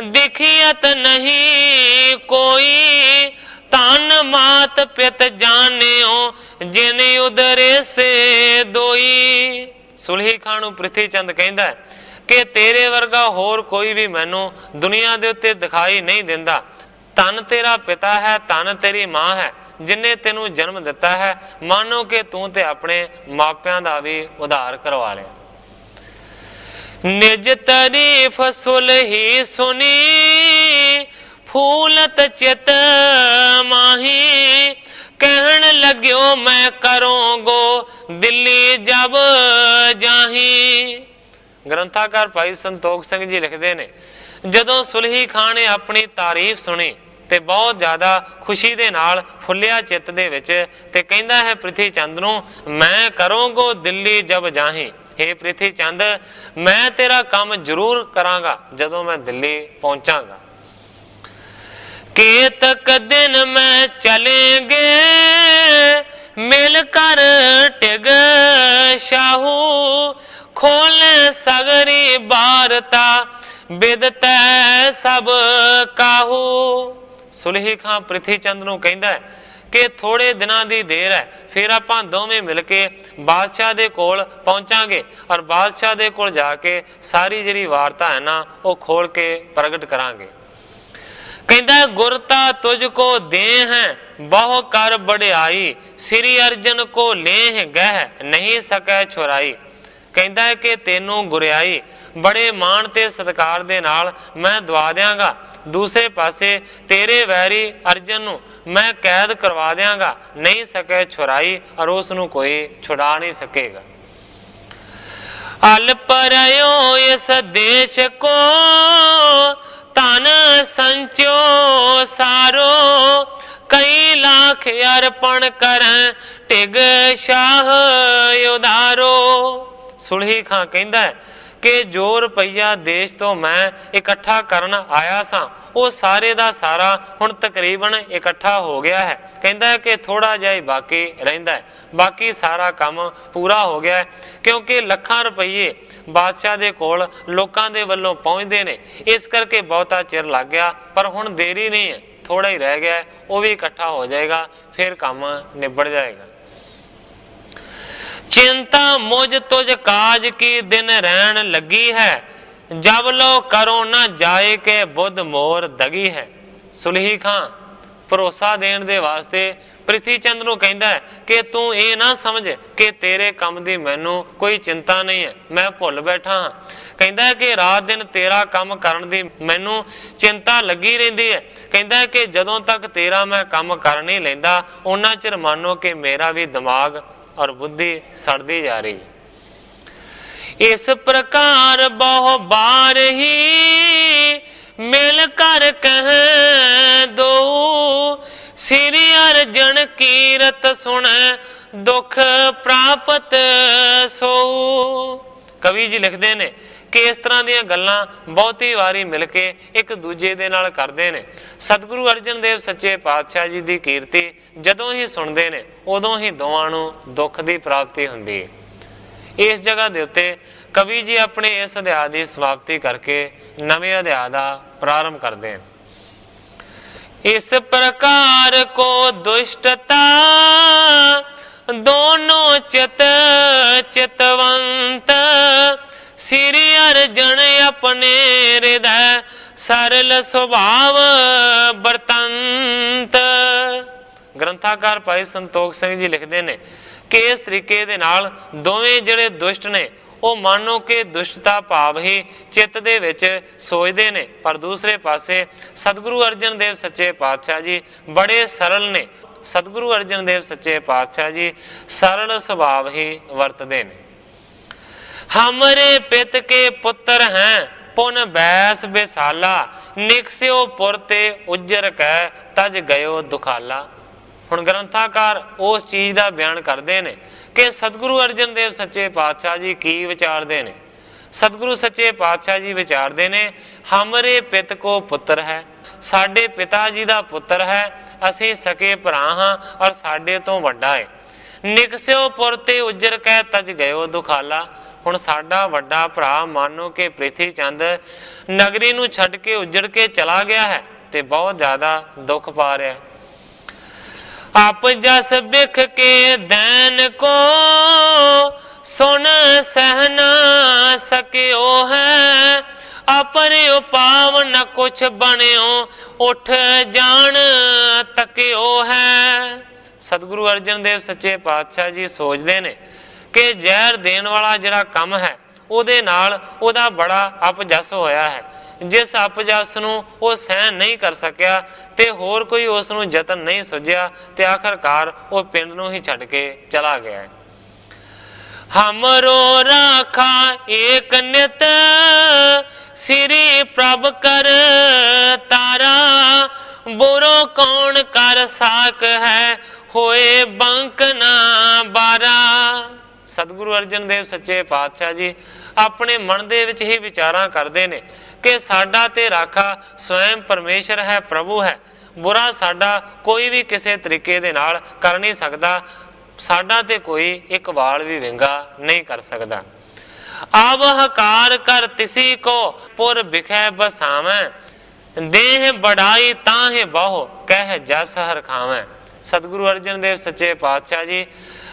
ਦਿਖਿਅਤ ਨਹੀਂ ਕੋਈ, ਤਨ ਮਾਤ ਪਿਤ ਜਾਣਿਓ ਜਿਨ ਉਦਰੇ ਸੇ ਦੋਈ। ਸੁਲਹੀ ਖਾਨ ਨੂੰ ਪ੍ਰਿਥੀ ਚੰਦ ਕਹਿੰਦਾ ਕਿ ਤੇਰੇ ਵਰਗਾ ਹੋਰ ਕੋਈ ਵੀ ਮੈਨੂੰ ਦੁਨੀਆ ਦੇ ਉੱਤੇ ਦਿਖਾਈ ਨਹੀਂ ਦਿੰਦਾ। ਧਨ ਤੇਰਾ ਪਿਤਾ ਹੈ, ਧਨ ਤੇਰੀ ਮਾਂ ਹੈ ਜਿਨੇ ਤੈਨੂੰ ਜਨਮ ਦਿੱਤਾ ਹੈ, ਮਾਨੋ ਕਿ ਤੂੰ ਤੇ ਆਪਣੇ ਮਾਪਿਆਂ ਦਾ ਵੀ ਉਧਾਰ ਕਰਵਾ ਲਿਆ। ਨਿਜ ਤਾਰੀਫ ਸੁਲਹੀ ਸੁਨੀ, ਫੂਲਤ ਚਿਤ ਮਾਹੀ, ਕਹਿਣ ਲੱਗਿਓ ਮੈਂ ਕਰੋਂਗੋ ਦਿੱਲੀ ਜਬ ਜਾਹੀ। ਗ੍ਰੰਥਾਕਾਰ ਭਾਈ ਸੰਤੋਖ ਸਿੰਘ ਜੀ ਲਿਖਦੇ ਨੇ, ਜਦੋਂ ਸੁਲਹੀ ਖਾਨ ਨੇ ਆਪਣੀ ਤਾਰੀਫ ਸੁਣੀ ਤੇ ਬਹੁਤ ਜ਼ਿਆਦਾ ਖੁਸ਼ੀ ਦੇ ਨਾਲ ਫੁੱਲਿਆ ਚਿੱਤ ਦੇ ਵਿੱਚ, ਤੇ ਕਹਿੰਦਾ ਹੈ ਪ੍ਰਿਥੀ ਚੰਦ ਨੂੰ, ਮੈਂ ਕਰੋਂਗੋ ਦਿੱਲੀ ਜਬ ਜਾਹੀ। हे ਪ੍ਰਿਥੀ ਚੰਦ, ਮੈਂ ਤੇਰਾ ਕੰਮ ਜ਼ਰੂਰ ਕਰਾਂਗਾ ਜਦੋਂ ਮੈਂ ਦਿੱਲੀ ਪਹੁੰਚਾਂਗਾ। केतक दिन में चलेंगे मिल कर टिग शाहू खोल सगरी बारता बिदतै सब काहू। सुलही खां ਪ੍ਰਿਥੀ ਚੰਦ ਨੂੰ ਕਹਿੰਦਾ ਕਿ ਥੋੜੇ ਦਿਨਾਂ ਦੀ ਦੇਰ ਹੈ, ਫਿਰ ਆਪਾਂ ਦੋਵੇਂ ਮਿਲ ਕੇ ਬਾਦਸ਼ਾਹ ਦੇ ਕੋਲ ਪਹੁੰਚਾਂਗੇ ਔਰ ਬਾਦਸ਼ਾਹ ਦੇ ਕੋਲ ਜਾ ਕੇ ਸਾਰੀ ਜਿਹੜੀ ਵਾਰਤਾ ਹੈ ਨਾ ਉਹ ਖੋਲ ਕੇ ਪ੍ਰਗਟ ਕਰਾਂਗੇ। ਕਹਿੰਦਾ ਗੁਰਤਾ ਤੁਝ ਕੋ ਦੇ ਹੈ ਬਹੁ ਕਰ ਬੜਿਆਈ ਸ੍ਰੀ ਅਰਜਨ ਕੋ ਲੇਹ ਗਹਿ ਨਹੀਂ ਸਕੈ ਛੁਰਾਈ। ਕਹਿੰਦਾ ਕਿ ਤੈਨੂੰ ਗੁਰਿਆਈ ਬੜੇ ਮਾਣ ਤੇ ਸਤਿਕਾਰ ਦੇ ਨਾਲ ਮੈਂ ਦਵਾ ਦਿਆਂਗਾ, ਦੂਸਰੇ ਪਾਸੇ ਤੇਰੇ ਵੈਰੀ ਅਰਜਨ ਨੂੰ ਮੈਂ ਕੈਦ ਕਰਵਾ ਦਿਆਂਗਾ, ਨਹੀਂ ਸਕੇ ਛੁਰਾਈ ਔਰ ਉਸ ਨੂੰ ਕੋਈ ਛੁਡਾ ਨਹੀਂ ਸਕੇਗਾ। ਅਲ ਪਰਿਓ ਇਸ ਦੇਸ਼ ਕੋ ਧਨ ਸੰਚੋ ਸਾਰੋ ਕਈ ਲੱਖ ਅਰਪਣ ਕਰੈ ਢਿਗ ਸ਼ਾਹ ਉਧਾਰੋ। ਸੁਲਹੀ ਖਾਂ ਕਹਿੰਦਾ ਕਿ ਜੋ ਰੁਪਈਆ ਦੇਸ਼ ਤੋਂ ਮੈਂ ਇਕੱਠਾ ਕਰਨ ਆਇਆ ਸਾਂ ਉਹ ਸਾਰੇ ਦਾ ਸਾਰਾ ਹੁਣ ਤਕਰੀਬਨ ਇਕੱਠਾ ਹੋ ਗਿਆ ਹੈ। ਕਹਿੰਦਾ ਕਿ ਥੋੜਾ ਜਿਹਾ ਹੀ ਬਾਕੀ ਰਹਿੰਦਾ ਹੈ, ਬਾਕੀ ਸਾਰਾ ਕੰਮ ਪੂਰਾ ਹੋ ਗਿਆ ਹੈ, ਕਿਉਂਕਿ ਲੱਖਾਂ ਰੁਪਈਏ ਬਾਦਸ਼ਾਹ ਦੇ ਕੋਲ ਲੋਕਾਂ ਦੇ ਵੱਲੋਂ ਪਹੁੰਚਦੇ ਨੇ, ਇਸ ਕਰਕੇ ਬਹੁਤਾ ਚਿਰ ਲੱਗ ਗਿਆ। ਪਰ ਹੁਣ ਦੇਰੀ ਨਹੀਂ ਹੈ, ਥੋੜਾ ਹੀ ਰਹਿ ਗਿਆ, ਉਹ ਵੀ ਇਕੱਠਾ ਹੋ ਜਾਏਗਾ, ਫਿਰ ਕੰਮ ਨਿਬੜ ਜਾਏਗਾ। चिंता मुझ तुझ काज की दिन रहन लगी है जब लो करो न जाए के बुद्ध मोर दगी है। सुलही खां भरोसा देण दे वास्ते ਪ੍ਰਿਥੀ ਚੰਦ ਨੂੰ ਕਹਿੰਦਾ ਹੈ ਕਿ ਤੂੰ ਇਹ ਨਾ ਸਮਝ ਕਿ ਤੇਰੇ ਕੰਮ ਦੀ ਮੈਨੂੰ ਕੋਈ ਚਿੰਤਾ ਨਹੀਂ ਹੈ, ਮੈਂ ਭੁੱਲ ਬੈਠਾ ਹਾਂ। ਕਹਿੰਦਾ ਕਿ ਰਾਤ ਦਿਨ ਤੇਰਾ ਕੰਮ ਕਰਨ ਦੀ ਮੈਨੂੰ ਚਿੰਤਾ ਲੱਗੀ ਰਹਿੰਦੀ ਹੈ। ਕਹਿੰਦਾ ਕਿ ਜਦੋਂ ਤੱਕ ਤੇਰਾ ਮੈਂ ਕੰਮ ਕਰ ਨਹੀਂ ਲੈਂਦਾ ਉਹਨਾਂ ਚਿਰ ਮੰਨੋ ਕਿ ਮੇਰਾ ਵੀ ਦਿਮਾਗ और बुद्धि सड़ती जा रही। इस प्रकार बहु बार ही मिल कर कह दो श्री अर्जन कीरत सुन दुख प्राप्त सो। कवि जी लिखते ने कि इस तरह ਦੀਆਂ ਗੱਲਾਂ ਬਹੁਤੀ ਵਾਰੀ ਮਿਲ ਕੇ ਇੱਕ ਦੂਜੇ ਦੇ ਨਾਲ ਕਰਦੇ ਨੇ। ਸਤਿਗੁਰੂ ਅਰਜਨ ਦੇਵ ਸੱਚੇ ਪਾਤਸ਼ਾਹ ਜੀ ਦੀ ਕੀਰਤੀ ਜਦੋਂ ਹੀ ਸੁਣਦੇ ਨੇ ਉਦੋਂ ਹੀ ਦੋਵਾਂ ਨੂੰ ਦੁੱਖ ਦੀ ਪ੍ਰਾਪਤੀ ਹੁੰਦੀ ਹੈ। ਇਸ ਜਗ੍ਹਾ ਦੇ ਉੱਤੇ ਕਵੀ ਜੀ ਆਪਣੇ ਇਸ ਅਧਿਆਇ ਦੀ ਸਮਾਪਤੀ ਕਰਕੇ ਨਵੇਂ ਅਧਿਆਇ ਦਾ ਪ੍ਰਾਰੰਭ ਕਰਦੇ ਹਨ। इस प्रकार को दुष्टता दोनों चित चितवंत श्री अर्जन अपने हृदय सरल स्वभाव बरतंत। ग्रंथाकार भाई संतोख सिंह जी लिखते हैं कि इस तरीके दे नाल दोवें जिहड़े दुष्ट ने ਉਹ ਮਾਨੋ ਕਿ ਦੁਸ਼ਟਤਾ ਭਾਵ ਹੀ ਚਿੱਤ ਦੇ ਵਿੱਚ ਸੋਚਦੇ ਨੇ, ਪਰ ਦੂਸਰੇ ਪਾਸੇ ਸਤਿਗੁਰੂ ਅਰਜਨ ਦੇਵ ਸੱਚੇ ਪਾਤਸ਼ਾਹ ਜੀ ਬੜੇ ਸਰਲ ਨੇ। ਸਤਿਗੁਰੂ ਅਰਜਨ ਦੇਵ ਸੱਚੇ ਪਾਤਸ਼ਾਹ ਜੀ ਸਰਲ ਸੁਭਾਵ ਹੀ ਵਰਤਦੇ ਨੇ। ਹਮਰੇ ਪਿਤ ਕੇ ਪੁੱਤਰ ਹੈ ਪੁਨ ਬੈਸ ਬਿਸਾਲਾ ਨਿਕਸਿਓ ਪੁਰ ਤੇ ਉਜਰ ਕੈ ਤਜ ਗਇਓ ਦੁਖਾਲਾ। ਹੁਣ ਗ੍ਰੰਥਾਕਾਰ ਉਸ ਚੀਜ਼ ਦਾ ਬਿਆਨ ਕਰਦੇ ਨੇ ਕਿ ਸਤਿਗੁਰੂ ਅਰਜਨ ਦੇਵ ਸੱਚੇ ਪਾਤਸ਼ਾਹ ਜੀ ਕੀ ਵਿਚਾਰਦੇ ਨੇ। ਸਤਿਗੁਰੂ ਸੱਚੇ ਪਾਤਸ਼ਾਹ ਜੀ ਵਿਚਾਰਦੇ ਨੇ ਹਮਰੇ ਪਿਤ ਕੋ ਪੁੱਤਰ ਹੈ, ਸਾਡੇ ਪਿਤਾ ਜੀ ਦਾ ਪੁੱਤਰ ਹੈ, ਅਸੀਂ ਸਕੇ ਭਰਾ ਹਾਂ ਔਰ ਸਾਡੇ ਤੋਂ ਵੱਡਾ ਹੈ। ਨਿਕਸਿਓ ਪੁਰ ਤੇ ਉਜਰ ਕਹਿ ਤਜ ਗਇਓ ਦੁਖਾਲਾ। ਹੁਣ ਸਾਡਾ ਵੱਡਾ ਭਰਾ ਮਾਨੋ ਕਿ ਪ੍ਰਿਥੀ ਚੰਦ ਨਗਰੀ ਨੂੰ ਛੱਡ ਕੇ ਉਜੜ ਕੇ ਚਲਾ ਗਿਆ ਹੈ ਤੇ ਬਹੁਤ ਜ਼ਿਆਦਾ ਦੁੱਖ ਪਾ ਰਿਹਾ। आप जस बिख के दैन को सुन सह न सकियो है अपर उपाव न कुछ बनियो उठ जान तकियो है। सतगुरु अर्जन देव सच्चे पातशाह जी सोचते ने कि जहर देन वाला जिहड़ा काम है ਉਹਦੇ ਨਾਲ ਉਹਦਾ ਬੜਾ ਅਪਜਸ ਹੋਇਆ ਹੈ। ਜਿਸ ਅਪਜਸ ਨੂੰ ਉਹ ਸਹਿਣ ਨਹੀਂ ਕਰ ਸਕਿਆ ਤੇ ਹੋਰ ਕੋਈ ਉਸ ਨੂੰ ਯਤਨ ਨਹੀਂ ਸੁਝਿਆ ਤੇ ਆਖਰਕਾਰ ਉਹ ਪਿੰਡ ਨੂੰ ਹੀ ਛੱਡ ਕੇ ਚਲਾ ਗਿਆ। हमरो राखा एक नित श्री प्रभ कर तारा बुरो कौन कर साक है होए बंक ना बारा। सतगुरु अर्जन देव सच्चे पातशाह जी अपने मन दे विच ही विचारां करदे ने कि साडा ते राखा स्वयं परमेश्वर है, प्रभु है। बुरा साडा कोई भी किसी तरीके दे नाल कर नहीं सकता। ਸਾਡਾ ਤੇ ਕੋਈ ਇੱਕ ਵਾਲ ਵੀ ਵਿੰਗਾ ਨਹੀਂ ਕਰ ਸਕਦਾ। ਆਵ ਹਕਾਰ ਕਰ ਤਿਸੀ ਕੋ ਪੁਰ ਬਿਖੈ ਬਸਾਵੈ, ਦੇਹ ਬੜਾਈ ਤਾਹੇ ਬਹੁ ਕਹਿ ਜਸ ਹਰ ਖਾਵੈ। ਸਤਿਗੁਰੂ ਅਰਜਨ ਦੇਵ ਸੱਚੇ ਪਾਤਸ਼ਾਹ ਜੀ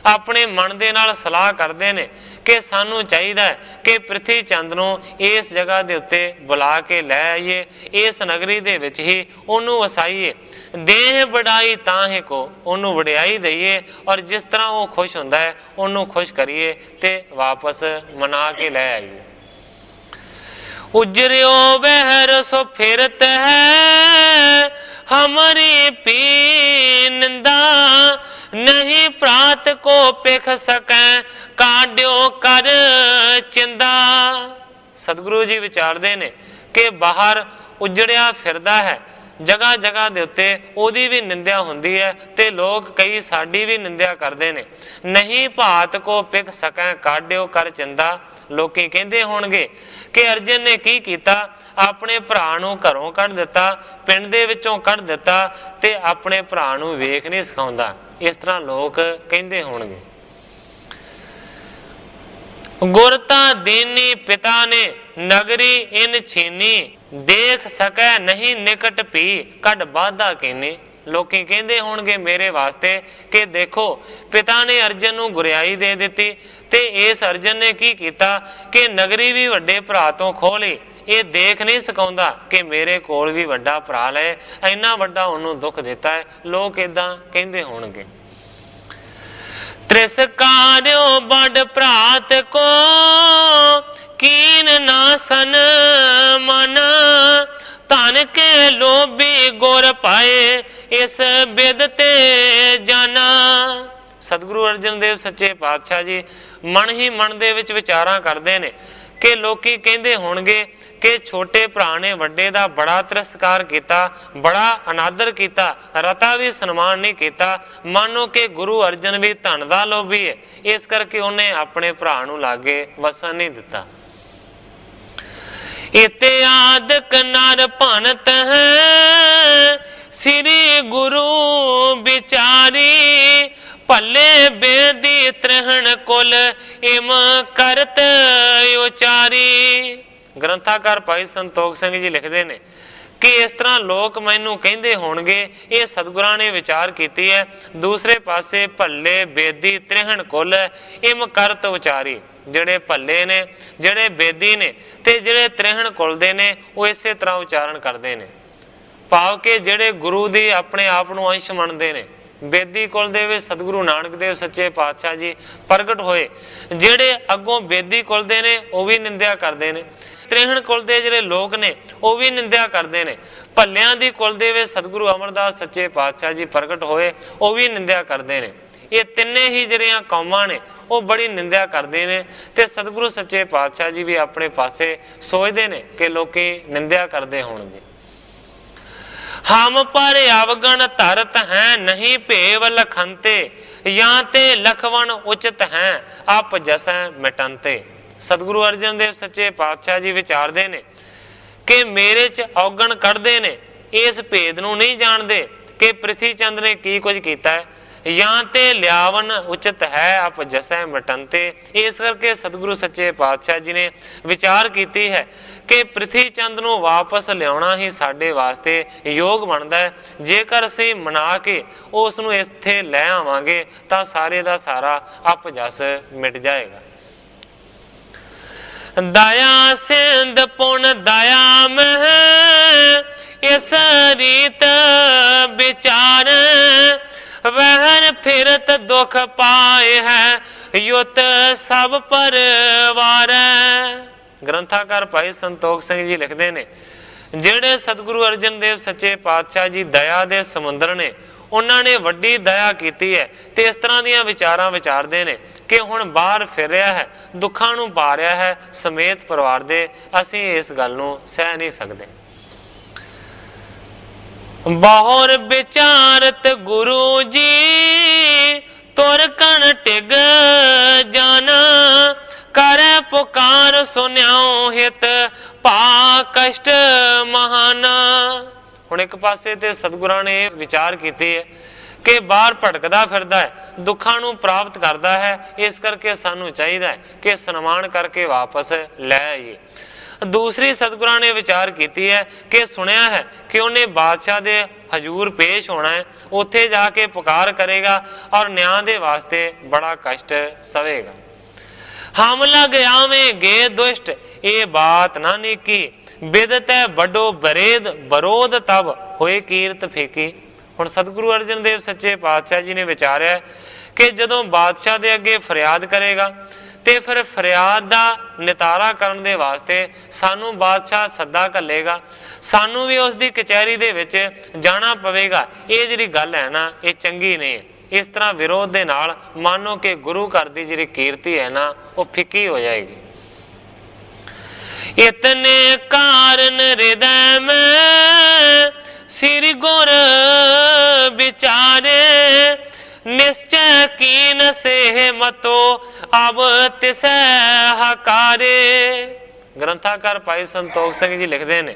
ਆਪਣੇ ਮਨ ਦੇ ਨਾਲ ਸਲਾਹ ਕਰਦੇ ਨੇ ਕਿ ਸਾਨੂੰ ਚਾਹੀਦਾ ਹੈ ਕਿ ਪ੍ਰਿਥੀ ਚੰਦ ਨੂੰ ਇਸ ਜਗ੍ਹਾ ਦੇ ਉੱਤੇ ਬੁਲਾ ਕੇ ਲੈ ਆਈਏ, ਇਸ ਨਗਰੀ ਦੇ ਵਿੱਚ ਹੀ ਉਹਨੂੰ ਵਸਾਈਏ, ਦੇਹ ਵਡਾਈ ਤਾਹੇ ਕੋ, ਉਹਨੂੰ ਵਡਿਆਈ ਦਈਏ, ਔਰ ਜਿਸ ਤਰ੍ਹਾਂ ਉਹ ਖੁਸ਼ ਹੁੰਦਾ ਹੈ ਉਹਨੂੰ ਖੁਸ਼ ਕਰੀਏ ਤੇ ਵਾਪਸ ਮਨਾ ਕੇ ਲੈ ਆਈਏ। ਉਜਰਿਓ ਬਹਿਰ ਸੋ ਫਿਰਤ ਹੈ हमारी पी निंदा, नहीं प्रात को पिख सकै काड्यो कर चिंदा। सतगुरु जी विचारते ने कि बाहर उजड़िया फिरदा है, जगह जगह दे उत्ते ओदी भी निंदा हुंदी है ते लोग कई साडी भी निंदा करते ने। नहीं भात को पिख सकै काड्यो कर चिंदा। लोकी कहंदे होणगे कि अर्जन ने की कीता, अपने भरा नूं घरों कढ दिता, पिंड दे विचों कढ दिता ते अपने भरा नूं वेख नहीं सिखाउंदा। इस तरह लोग कहंदे होणगे। गुरता दीनी पिता ने नगरी इन छीनी, देख सकै नहीं निकट पी कढ बाधा कीनी। लोकी कहंदे होणगे मेरे वास्ते कि देखो पिता ने अर्जन नूं गुरियाई दे दिती ते इस अर्जन ने की कीता कि नगरी भी वड्डे भरा तों खोह लई। ये देख नहीं सिखाउंदा कि मेरे कोल भी वड्डा भरा ले, इन्ना वड्डा उन्होंने दुख दिता है। लोग इदां कहंदे होणगे। त्रिसकार्यो बड़ भरात को कीन ना सन मन, धन के लोभी गुर पाए इस बिद ते जाना। सतगुरु अर्जन देव सच्चे पातशाह जी मन ही मन दे विच विचारां करदे ने कि लोकी कहंदे होणगे कि छोटे भरा ने वड्डे दा बड़ा तिरस्कार किया, बड़ा अनादर किया, रता भी सन्मान नहीं किया। मानो कि गुरु अर्जन भी धन दा लोभी है, इस करके उन्हें अपने भरा नूं लागे वसन नहीं दिता। इत्यादक नर भनत है श्री गुरु बिचारी, भले बेदी त्रहण कुल इम करत उचारी। ग्रंथाकार भाई संतोख सिंह जी लिखते हैं कि इस तरह लोग मैनू कहंदे होणगे, ये सतगुरां ने विचार कीती है। दूसरे पासे भले बेदी त्रिहण कुल इम करत उचारी, जिहड़े भले ने, जिहड़े बेदी ने ते जिहड़े त्रिहण कुल दे ने वो इसे तरह उचारण करते हैं। भाव के जिहड़े गुरु दी अपने आप नूं अंश मनदे ने, बेदी कुल दे विच सतगुरु नानक देव सच्चे पातशाह जी प्रगट होए, जिहड़े अगों बेदी कुल दे ने वो भी निंदा करते हैं, त्रिहण कुल दे जिहड़े लोग ने वो भी निंदा करते हैं, भलियां दी कुल दे विच सतगुरु अमरदास सच्चे पातशाह जी प्रगट होए वो भी निंदा करते हैं। ये तिन्ने ही जिहड़ियां कौमां ने वो बड़ी निंदा करते हैं ते सतगुरु सच्चे पातशाह जी भी अपने पासे सोचते हैं कि लोकी निंदा करते होणगे। हम पर अवगण तरत हैं नहीं भेव लखनते, या ते लखवन उचित हैं आप जसै मिटनते। सतगुरु अर्जन देव सच्चे पातशाह जी विचारते ने कि मेरे च औगण कढ़दे ने, इस भेद नूं नहीं जानते कि पृथ्वी चंद ने की कुछ कीता है, या ते लियावन उचित है आप जसै मिटनते। इस करके सतगुरु सच्चे पातशाह जी ने विचार कीती है कि पृथ्वी चंद नूं वापस लियाउणा ही साडे वास्ते योग बनदा है। जेकर असीं मना के उस नूं इत्थे लै आवांगे तां सारे दा सारा अप जस मिट जाएगा। दया सिंध पुन दया मह इस रीत विचार, वहन फिरत दुख पाए है युत सब परवार। ग्रंथाकार भाई संतोख सिंह जी लिखते हैं जिहड़े सतगुरु अर्जन देव सच्चे पातशाह जी दया दे समुंदर ने, उन्होंने वड्डी दया की है ते इस तरह दीयां विचारां विचारते हैं कि हुण बाहर फिर रहा है, दुखां नूं पा रहा है समेत परिवार दे, असीं इस गल नूं सह नहीं सकते। बहुर विचारत गुरु जी तुर कण टिग जाना, करे पुकार सुन्याओ हित पा कष्ट महाना। हुण एक पासे ते सतगुरां ने विचार कीती है कि बाहर भटकदा फिरदा है, दुखों नूं प्राप्त करता है। इस करके सानू चाहिए कि सन्मान करके वापस लै आइए। दूसरी सतगुरां ने विचार की है कि सुनिया है कि उन्हें बादशाह दे हजूर पेश होना है, उत्थे जाके पुकार करेगा और न्याय दे वास्ते बड़ा कष्ट सवेगा। हम लग आवे गे दुष्ट ये बात ना नीकी, बिदत है बड़ो बरेद बरोध तब होए कीरत फीकी। हुण सतगुरु अर्जन देव सच्चे पातशाह जी ने विचारिया कि जदों बादशाह दे अगे फरियाद करेगा ते फिर फरियाद दा नितारा करन दे वास्ते सानू बादशाह सद्दा घल्लेगा, सानू भी उसकी कचहरी दे विच जाना पवेगा। ये जिहड़ी गल है ना, ये चंगी नहीं है। इस तरह विरोध दे नाल मानो कि गुरु घर की जिहड़ी कीर्ति है ना, वो फिक्की हो जाएगी। इतने कारण हृदय में श्री गुर विचारे, निश्चय कीन से मतो अब तिस हकारे। ग्रंथाकार भाई संतोख सिंह जी लिखते हैं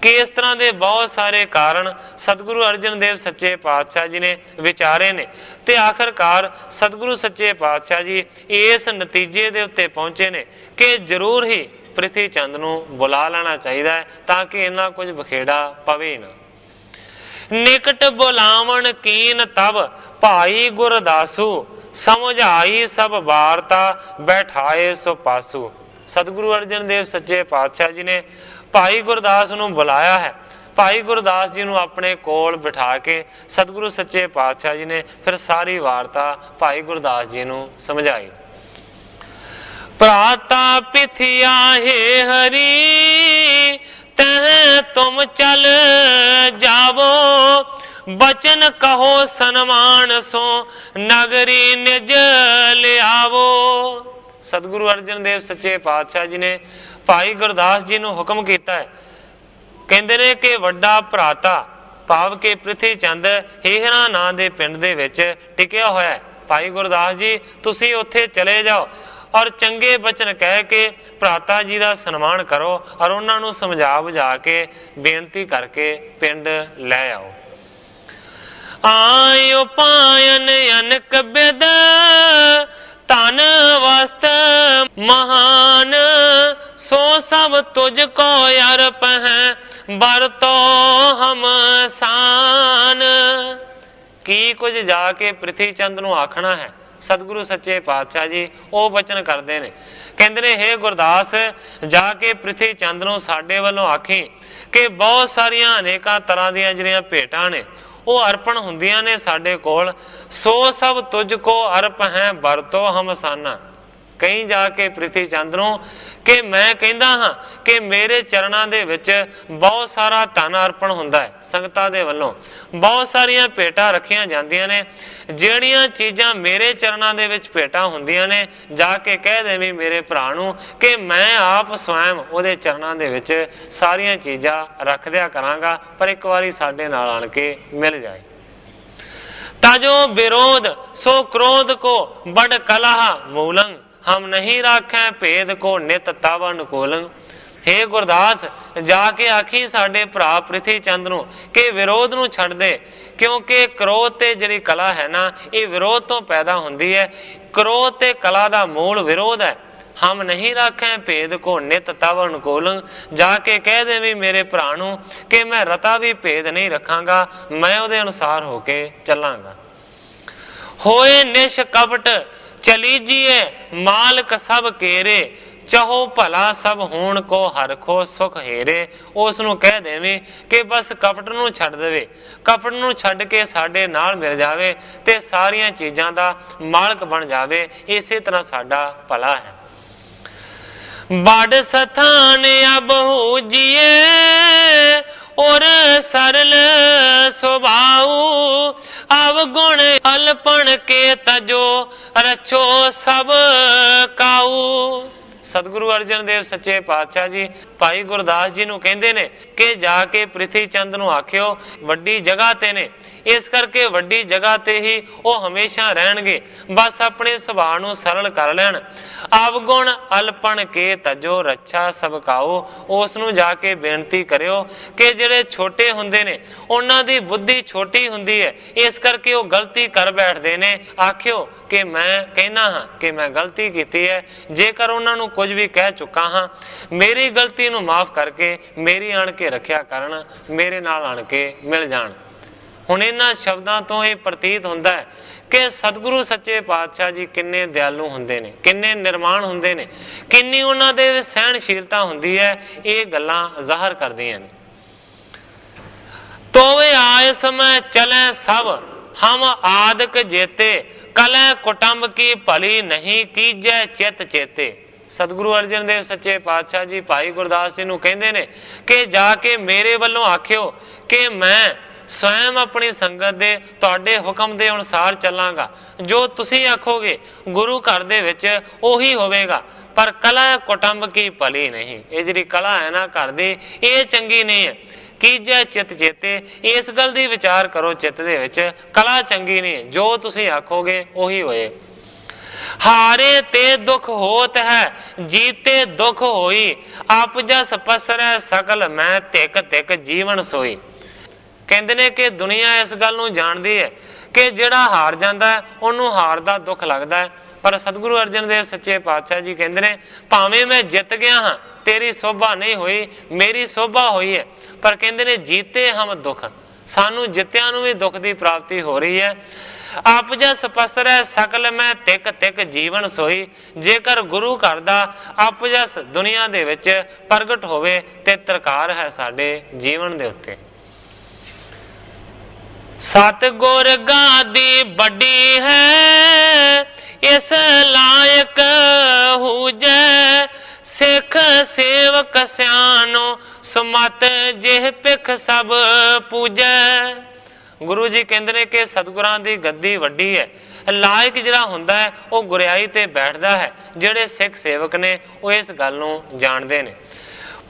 कि इस तरह के बहुत सारे कारण सतगुरु अर्जन देव सच्चे पातशाह जी ने विचारे ने ते आखिरकार सतगुरु सच्चे पातशाह जी इस नतीजे दे उत्ते पहुंचे ने कि जरूर ही पृथ्वी चंद नूं बुला लेना चाहिए है ताकि इन्ना कुछ बखेड़ा पवे ना। निकट बुलावन कीन तब भाई गुरदासु, समझाई सब वार्ता बैठाए सो पासु। सतगुरु अर्जन देव सच्चे पातशाह जी ने भाई गुरदास नूं बुलाया है। भाई गुरदास जी नूं अपने कोल बिठा के सतगुरु सच्चे पातशाह जी ने फिर सारी वार्ता भाई गुरदास जी नूं समझाई। प्राता पिथिया हे हरि, तह तुम चल जावो, बचन कहो सन्मान सो नगरी निज ले आवो। सतगुरु अर्जन देव सच्चे पातशाह जी ने भाई गुरदास जी नूं हुक्म कीता है। कहंदे ने कि वड्डा भराता भाव के पृथ्वी चंद हेहरा नां दे पिंड दे विच टिकिया होया है। भाई गुरदास जी तुसीं उत्थे चले जाओ और चंगे बचन कह के भराता जी का सन्मान करो और उन्होंने समझा बुझा के बेनती करके पिंड लै आओ। आयो पायन अनक बिद तन वस्त महान, सो सब तुझको अर्प है बरतो हम सान। की कुछ जाके पृथ्वी चंद नूं आखना है। सतगुरु सच्चे पातशाह जी वो वचन करते हैं, कहते ने हे गुरदास जाके पृथ्वी चंद नूं साडे वल्लों आखी कि बहुत सारिया अनेका तरह दी जिहड़ियां भेटां ने वो अर्पण हुंदियां ने साडे कोल, सो सब तुझको अर्प है बरतो हम साना। कहीं जाके पृथ्वी चंद नूं कि मैं कहंदा हां कि मेरे चरणां दे विच बहुत सारा धन अर्पण हुंदा है। संगतां दे वल्लों बहुत सारियां भेटां रखियां जांदियां ने, ਜਿਹੜੀਆਂ चीज़ां मेरे चरणां दे विच भेटां हुंदियां ने जाके कह देवी मेरे भरा नूं कि मैं आप स्वयं उहदे चरणां दे विच सारियां चीज़ां रख दिया करांगा, पर एक बारी साडे नाल आण के मिल जाए। ताजो विरोध सो क्रोध को बड़ कलह मूलंग, हम नहीं राखें भेद को नित तव अनुकूलंग। हे गुरदास जाके आखी साडे भरा पृथ्वी चंद नूं कि विरोध नूं छड्ड दे, क्योंकि क्रोध ते जिहड़ी कला है ना ये विरोध तो पैदा हुंदी है। क्रोध ते कला दा मूल विरोध है। हम नहीं राखें भेद को नित तव अनुकूलंग, जाके कह दे भी मेरे भरा नूं कि मैं रता भी भेद नहीं रखांगा, मैं उहदे अनुसार होके चलांगा। होए निश कपट चली जिए मालक सब केरे, चाहो भला सब होण को हरखो सुख हेरे। उस नूं कह देवी कि बस कपट नूं छड्ड देवे, कपट नूं छड्ड के साडे नाल मिल जावे ते सारियां चीज़ां दा मालक बन जावे। इसे तरह साडा भला है। बड़ सथान अब हो जिए और सरल स्वभाव, अवगुण अल्पण के तजो रचो सब काऊ। सतगुरु अर्जन देव सच्चे पातशाह जी भाई गुरदास जी नूं कहंदे ने कि जाके पृथ्वी चंद नूं आखियो वड्डी जगह ते ने इस करके वड्डी जगह ते ही वो हमेशा रहणगे। बस अपने सुभाव नूं सरल कर लैण। अवगुण अलपण के तजो रक्षा सबकाओ। उस नूं जाके बेनती करियो कि जिहड़े छोटे हुंदे ने उन्हां दी बुद्धि छोटी हुंदी है, इस करके वो गलती कर बैठदे ने। आखियो कि मैं कहना हाँ कि मैं गलती की है, जेकर उन्हां नूं कुछ भी कह चुका हाँ, मेरी गलती नूं माफ करके मेरी आण के रखिया करन, मेरे नाल आण के मिल जाण। हुण इन्हां शब्दां तो यह प्रतीत हुंदा है कि सतगुरु सच्चे पातशाह जी किन्ने दयालु हुंदे ने, किन्ने निर्माण हुंदे ने, किन्नी उन्हां दे सहनशीलता हुंदी है। ये गल्लां ज़ाहिर करदियां ने। तो वे आए समय चले सब हम आदक जेते, कलै कुटुंब की भली नहीं कीजै चित चेते। सतगुरु अर्जन देव सच्चे पातशाह जी भाई गुरदास जी नूं कहंदे ने कि जाके मेरे वल्लों आखियो कि मैं स्वयं अपनी संगत दे तुहाडे हुक्म दे अनुसार चलांगा। जो तुसीं आखोगे गुरु घर दे विच ओही होवेगा, पर कला कुटुंब की भली नहीं। ये जिहड़ी कला है ना घर दी, ये चंगी नहीं है। कीजै चित चेते, इस गल दी विचार करो चित दे विच, कला चंगी नहीं है। जो तुसीं आखोगे ओही होए। हारे ते दुख होत है, जीते दुख होई, आप जस पसरै सकल मैं तिक तिक जीवन सोई। कहते ने कि दुनिया इस गल नूं जानदी है कि जिहड़ा हार जांदा है उहनूं हार दा दुख लगदा है, पर सतगुरु अर्जन देव सच्चे पातशाह जी कहते ने भावें मैं जित गया हाँ, तेरी शोभा नहीं हुई, मेरी शोभा हुई है। पर कहते ने जीते हम दुख, सानू जित्तियां नूं भी दुख की प्राप्ति हो रही है। आप जस पसरै सकल मैं तिक तिक जीवन सोई। जेकर गुरु घर दा अपजस दुनिया दे विच प्रगट होवे ते तरकार है साडे जीवन दे उत्ते। सतगुर गादी बड़ी है, इस लायक हुजै, सिख सेवक स्यानो सुमत जिह पिख सब पूजै। गुरु जी कहते ने कि सतगुरां दी गद्दी वड्डी है, लायक जिहड़ा हुंदा है वो गुरियाई ते बैठदा है। जिहड़े सिख सेवक ने वो इस गल नूं जाणदे ने।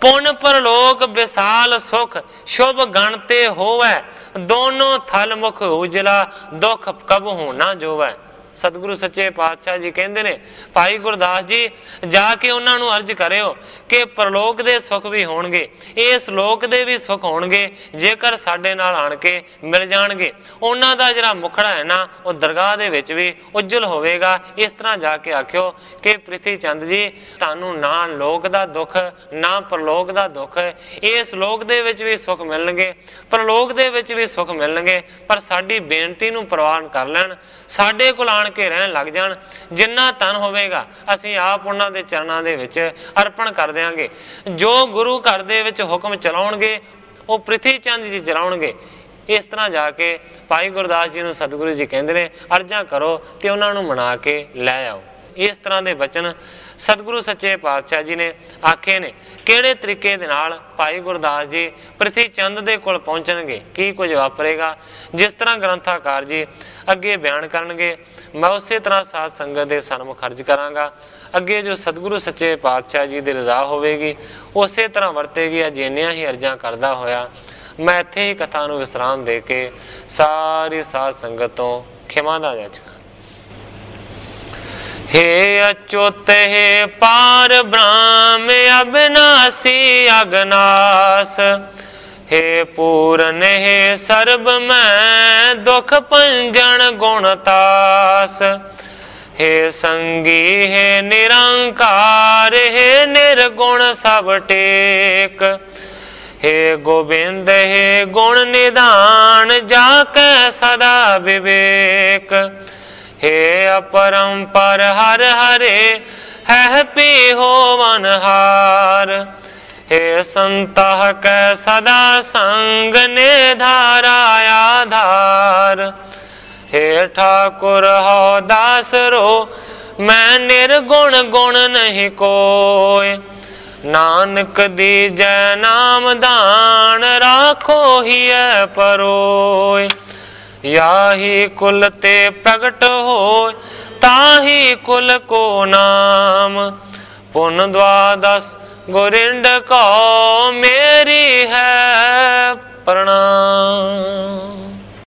पुन परलोक विशाल सुख, शुभ गण ते होवै, दोनों थल मुख उजला, दुख कबहू ना जोवै। सतगुरु सच्चे पातशाह जी कहते ने भाई गुरदास जी जाके उन्हां नूं अर्ज करियो कि परलोक दे सुख भी होणगे, इस लोक दे भी सुख होणगे जेकर साडे नाल आण के मिल जाणगे। उन्हां दा जिहड़ा मुखड़ा है ना वो दरगाह दे विच भी उज्जल होवेगा। इस तरह जाके आखियो कि प्रिथी चंद जी तुहानूं ना लोक दा दुख ना परलोक दा दुख, इस लोक दे विच भी सुख मिलणगे, परलोक दे विच भी सुख मिलणगे। पर साडी बेनती नूं प्रवान कर लैण, साडे कोल आण के रहन लग जाण। जिन्ना धन होवेगा असीं आप उन्हां दे चरणां दे विच अर्पण कर देंगे। जो गुरु घर दे विच हुक्म चलाउणगे वो प्रिथी चंद जी चलाउणगे। इस तरह जाके भाई गुरदास जी नूं सतगुरु जी कहंदे ने अर्जां करो ते उन्हां नूं मना के लै आओ। इस तरह के बचन सतगुरु सच्चे पातशाह जी ने आखे ने। किहड़े तरीके दे नाल भाई गुरदास जी प्रिथी चंद दे कोल पहुंचणगे, की कुछ वापरेगा, जिस तरह ग्रंथाकार जी अगे बयान करनगे मैं उस तरह साध संगत के सन्मुख अर्ज करांगा। अगे जो सतगुरु सच्चे पातशाह जी की रजा होगी उस तरह वरतेगी। अज इन्नियां ही अर्जां करदा होया मैं इत्थे ही कथा नूं विश्राम दे के सारी साध संगत तो खिमा दा याचक। हे अच्युत हे पार ब्रह्म अविनाशी अगनास, हे पूरन हे सर्ब मैं दुख पंजन गुणतास, हे संगी हे निरंकार हे निर्गुण सब टेक, हे गोविंद हे गुण निदान जाके सदा विवेक, हे अपरंपर हर हरे है पी होवन हार, हे संतः के सदा संग ने धारा आधार, हे ठाकुर हो दास रो मैं निर्गुण गुण नहीं कोय, नानक दीजै नाम दान राखो ही परोय, याही कुल ते प्रगट हो ताही कुल को नाम, पुन द्वादश गोरिंड को मेरी है प्रणाम।